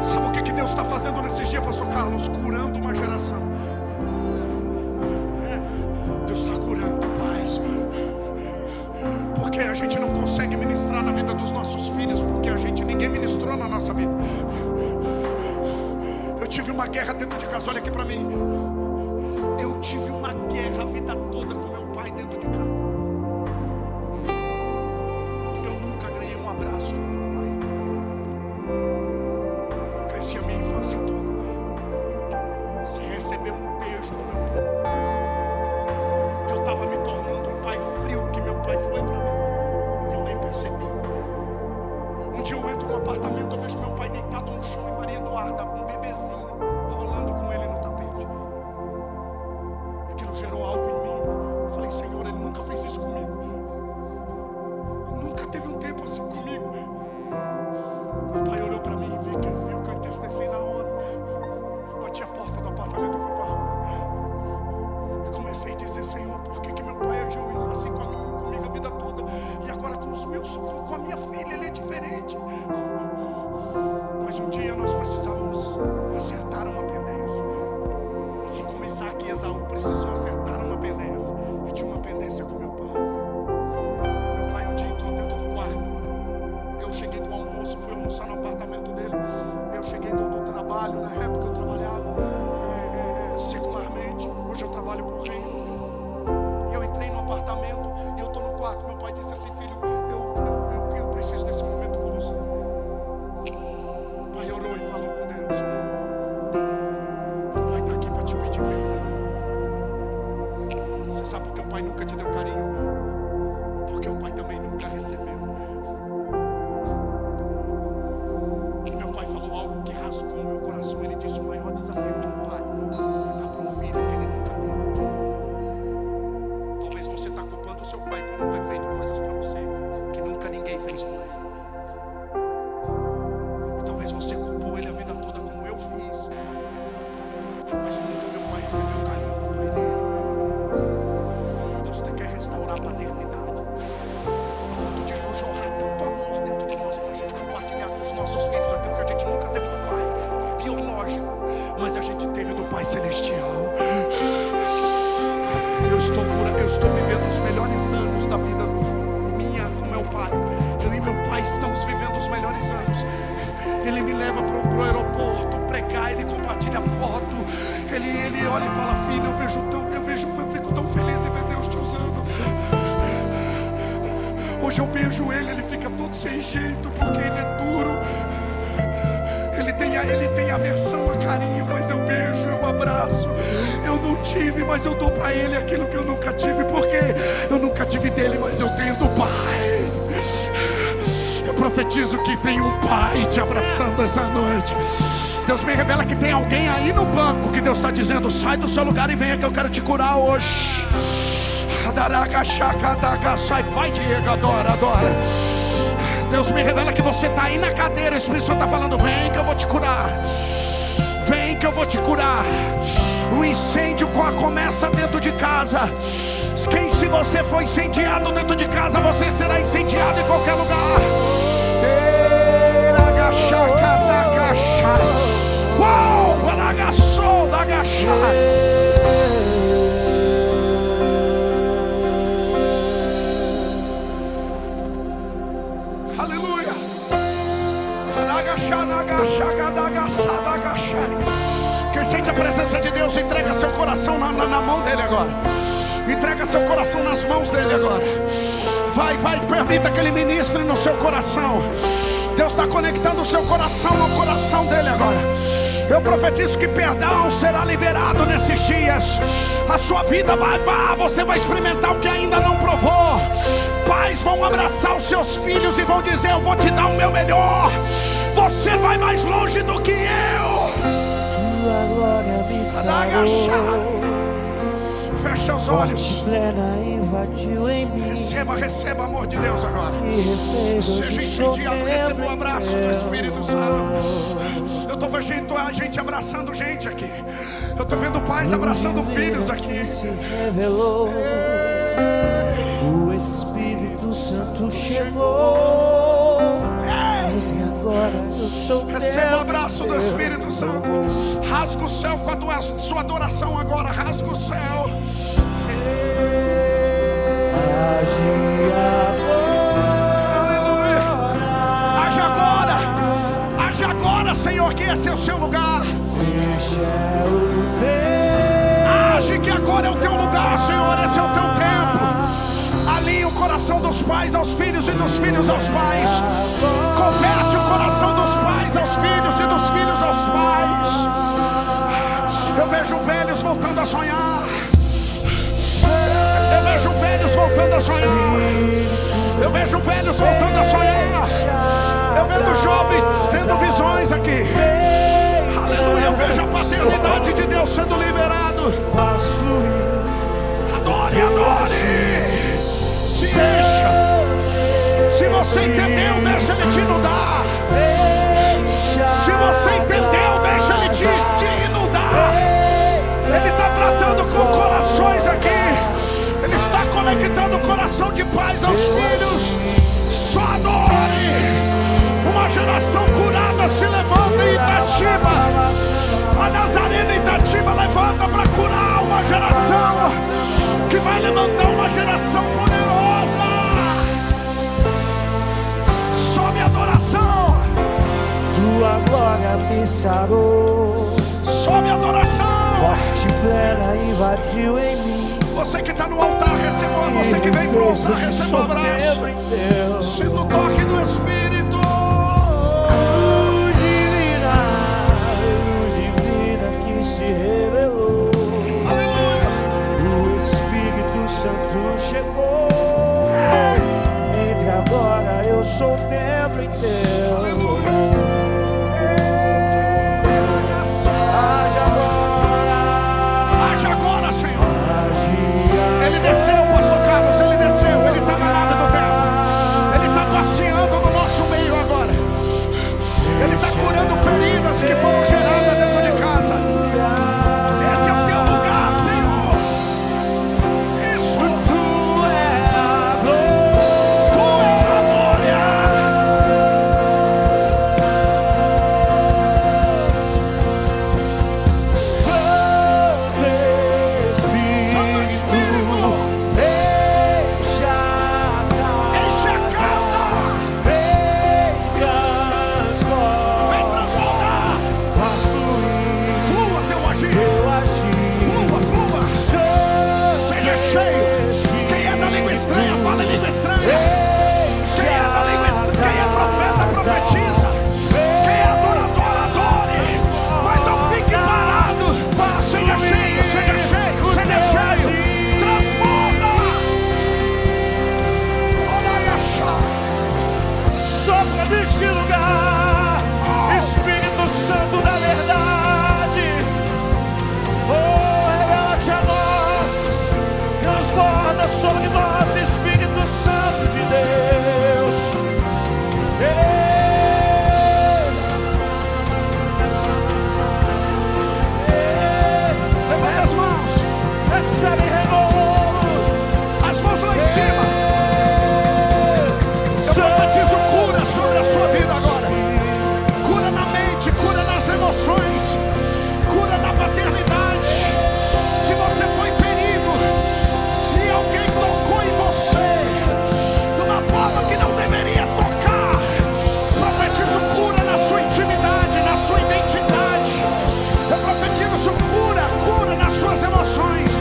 Sabe o que Deus está fazendo nesses dias, pastor Carlos? Curando uma geração. Deus está curando, pais. Porque a gente não consegue ministrar na vida dos nossos filhos, porque ninguém ministrou na nossa vida. Eu tive uma guerra dentro de casa, olha aqui para mim. Eu tive uma guerra a vida toda com meu pai dentro de casa. Eu nunca ganhei um abraço do meu pai. Eu cresci a minha infância toda sem receber um beijo do meu pai. Eu estava me tornando o pai frio que meu pai foi para mim. Eu nem percebi. Um dia eu entro no apartamento, eu vejo meu pai deitado no chão e Maria Eduarda, um bebezinho, rolando com ele no tapete. Aquilo gerou algo em mim. Eu falei, Senhor, ele nunca fez isso comigo. Nunca teve um tempo assim comigo. Meu pai olhou para mim e viu que eu entristeci na hora. Eu bati a porta do apartamento e fui para a rua. Eu comecei a dizer, Senhor, por que meu pai agiu assim comigo a vida toda? E agora com a minha filha ele é diferente. Mas um dia nós precisávamos acertar uma pendência. Assim como Isaac e Esaú precisou acertar uma pendência. Eu tinha uma pendência com meu pai. Meu pai um dia entrou dentro do quarto. Eu cheguei do almoço, fui almoçar no apartamento dele. Eu cheguei do trabalho, na época eu trabalhava secularmente. Hoje eu trabalho por reino. Eu entrei no apartamento e eu estou no quarto. Meu pai disse assim, filho, eu preciso desse momento com você. O pai orou e falou com Deus. O pai está aqui para te pedir perdão. Você sabe por que o pai nunca te deu carinho? Porque o pai também nunca recebeu. Meu pai falou algo que rasgou meu coração. Ele disse, o maior desafio de um pai é dar para um filho que ele nunca teve. Talvez você está culpando o seu pai por não ter feito coisas para você que nunca ninguém fez por ele. E talvez você culpou ele a vida toda como eu fiz, mas nunca meu pai recebeu o carinho do pai dele. Deus quer restaurar a paternidade, a ponto de jorrar tanto amor dentro de nós para a gente compartilhar com os nossos filhos aquilo que a gente nunca teve do pai biológico, mas a gente teve do pai celestial. Eu estou vivendo os melhores anos da vida minha com meu pai. Eu e meu pai estamos vivendo os melhores anos. Ele me leva para o aeroporto pregar, ele compartilha foto. Ele olha e fala, filho, eu fico tão feliz em ver Deus te usando. Hoje eu beijo ele fica todo sem jeito porque ele é duro. Ele tem aversão a carinho, mas eu beijo, eu abraço. Eu não tive, mas eu dou para ele aquilo que eu nunca tive, porque eu nunca tive dele, mas eu tenho do pai. Eu profetizo que tem um pai te abraçando essa noite. Deus me revela que tem alguém aí no banco que Deus está dizendo, sai do seu lugar e venha que eu quero te curar hoje. Vai, Diego, adora. Deus me revela que você está aí na cadeira. O Espírito Santo está falando, vem que eu vou te curar. Vem que eu vou te curar. O incêndio começa dentro de casa. Se você for incendiado dentro de casa, você será incendiado em qualquer lugar. Uau! Aleluia! Quem sente a presença de Deus, entrega seu coração na mão dele agora. Entrega seu coração nas mãos dele agora. Vai, permita que ele ministre no seu coração. Deus está conectando o seu coração no coração dele agora. Eu profetizo que perdão será liberado nesses dias. A sua vida você vai experimentar o que ainda não provou. Pais vão abraçar os seus filhos e vão dizer, eu vou te dar o meu melhor. Você vai mais longe do que eu. Feche os olhos. Plena invadiu em mim. Receba o amor de Deus agora. Seja Seja incendiado, receba o abraço do Espírito Santo. Eu estou vendo a gente abraçando gente aqui. Eu estou vendo pais abraçando filhos aqui. Se revelou. O Espírito Santo chegou. Entre agora eu sou teu. Receba o abraço do Espírito Santo. Rasga o céu com a sua adoração agora. Rasga o céu. Aleluia. Age agora, Senhor, que esse é o seu lugar. Age que agora é o teu lugar, Senhor. Esse é o teu tempo. Alinhe o coração dos pais aos filhos e dos filhos aos pais. Converte o coração dos pais aos filhos e dos filhos aos pais. Eu vejo velhos voltando a sonhar. Eu vejo velhos voltando a sonhar. Eu vejo velhos voltando a sonhar. Eu vejo jovens tendo visões aqui. Aleluia. Eu vejo a paternidade de Deus sendo liberado. Adore, adore. Se encha. Se você entendeu, deixa Ele te inundar. Se você entendeu, deixa Ele te inundar. Ele está tratando com corações aqui. Ele está conectando o coração de pais aos filhos. Só adore. Uma geração curada se levanta em Itatiba. A Nazarena Itatiba levanta para curar uma geração que vai levantar uma geração poderosa. Sobe a adoração. Tua glória me sarou. Sobe a adoração. Morte plena invadiu em mim. Você que está no altar, receba. Você que vem para o altar, receba um abraço. Sinta o toque do Espírito. Luz divina que se revelou. Aleluia. O Espírito Santo chegou. Entre agora eu sou o templo inteiro. Aleluia. Age agora, Senhor. Ele desceu, pastor Carlos, ele desceu, ele está na nave do tempo. Ele está passeando no nosso meio agora. Ele está curando feridas que foram geradas dentro de casa. Esse é o teu lugar, Senhor. Isso. Tu é a glória. Tu é a glória. Profetiza. Quem é adorador, adore. Mas não fique parado. Seja cheio, seja cheio, seja cheio. Transforma. Sopra neste lugar, Espírito Santo da verdade. Oh, revela-te a nós. Transborda sobre nós, Espírito Santo de Deus. Levanta as mãos. Recebe renovo. As mãos lá em cima. Eu profetizo cura sobre a sua vida agora. Cura na mente, cura nas emoções, cura na paternidade. Se você foi ferido, se alguém tocou em você de uma forma que não deveria tocar, profetizo cura na sua intimidade, na sua identidade. Eu profetizo cura, cura nas suas emoções.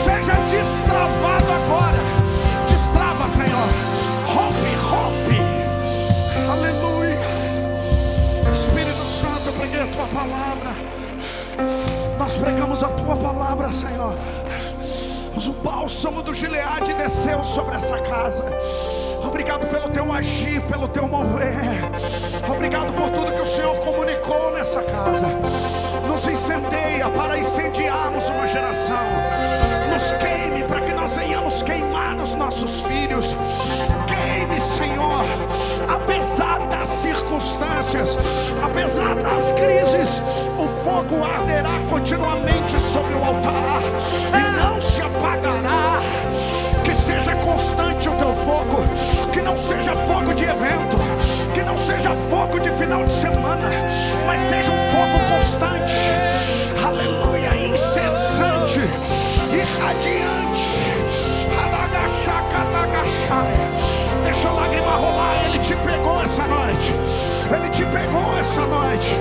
Seja destravado agora. Destrava, Senhor. Rompe, rompe. Aleluia. Espírito Santo, eu preguei a tua palavra. Nós pregamos a tua palavra, Senhor. O bálsamo do Gileade desceu sobre essa casa. Obrigado pelo teu agir, pelo teu mover. Obrigado por tudo que o Senhor comunicou nessa casa. Nos incendeia, para incendiarmos uma geração. Nos queime para que nós venhamos queimar os nossos filhos. Queime, Senhor, apesar das circunstâncias, apesar das crises, o fogo arderá continuamente sobre o altar e não se apagará. Que seja constante o teu fogo, que não seja fogo de evento, que não seja fogo de final de semana, mas seja um fogo constante, aleluia, incessante, irradiante. Deixa a lágrima rolar. Ele te pegou essa noite, Ele te pegou essa noite,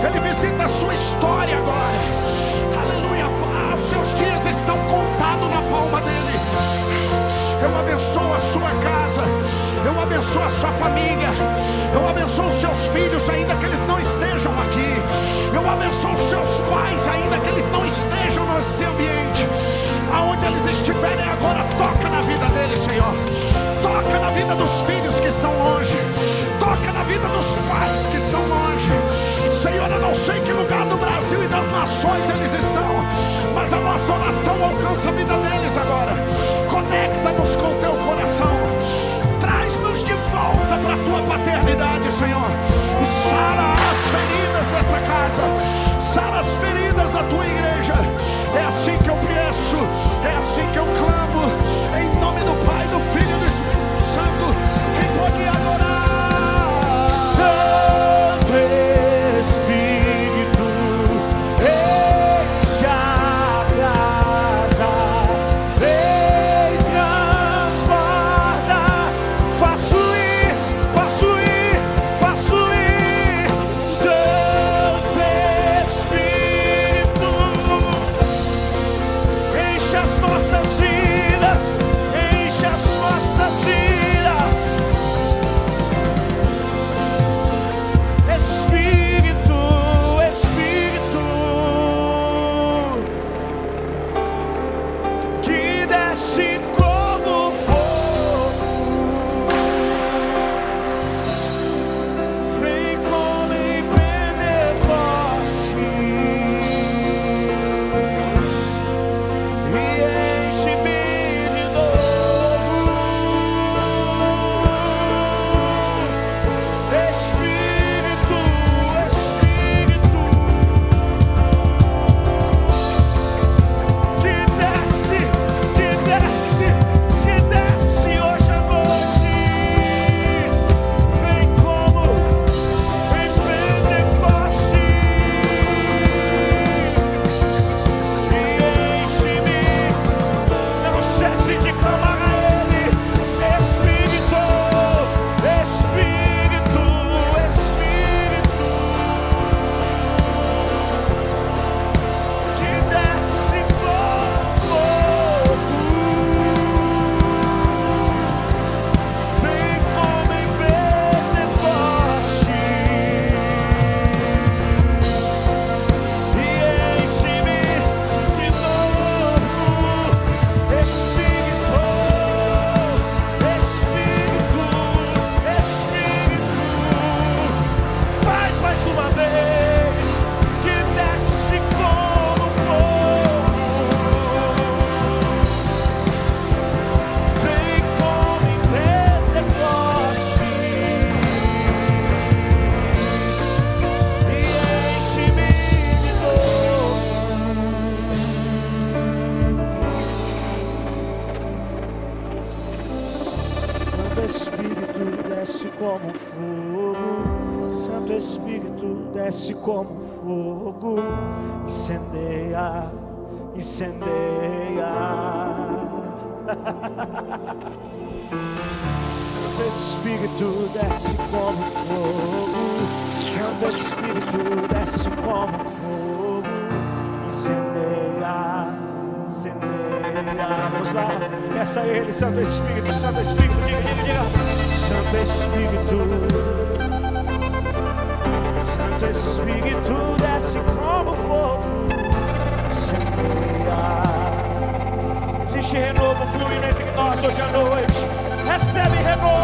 Ele visita a sua história agora, aleluia. Os seus dias estão contados na palma dele. Eu abençoo a sua casa, eu abençoo a sua família, eu abençoo os seus filhos, ainda que eles não estejam aqui. Eu abençoo os seus pais, ainda que eles não estejam nesse ambiente. Aonde eles estiverem agora, toca na vida deles, Senhor. Toca na vida dos filhos que estão longe, toca na vida dos pais que estão longe. Senhor, eu não sei em que lugar do Brasil e das nações eles estão, mas a nossa oração alcança a vida deles agora. Conecta-nos com o teu coração, traz-nos de volta para a tua paternidade, Senhor. Sara as feridas dessa casa, sara as feridas da tua igreja. É assim que eu peço, é assim que eu clamo, em nome do Pai, do Filho e do Espírito Santo. Quem pode adorar? Santo Espírito, enche a casa, vem transborda, faz fluir, faz fluir, faz fluir. Santo Espírito, enche as nossas vidas, enche as nossas vidas. Espírito, Espírito, que desce como fogo, vem como em Pentecostes e enche-me de novo. Espírito, Espírito, que desce hoje à noite, vem como em Pentecostes e enche-me, não cesse de clamar a Ele. Espírito, Espírito, Espírito, que desce como fogo, vem como em Pentecostes e enche-me de novo. Espírito, Espírito, Espírito, faz mais uma vez, que desce como fogo, vem como em Pentecostes e enche-me de novo. Santo Espírito desce como fogo, Santo Espírito desce como fogo, incendeia, incendeia. Santo Espírito desce como fogo, Santo Espírito desce como fogo, incendeia, incendeia. Vamos lá, peça a Ele, Santo Espírito, diga, Santo Espírito, Santo Espírito desce como fogo, incendeia. Existe renovo fluindo entre nós hoje à noite. Recebe renovo.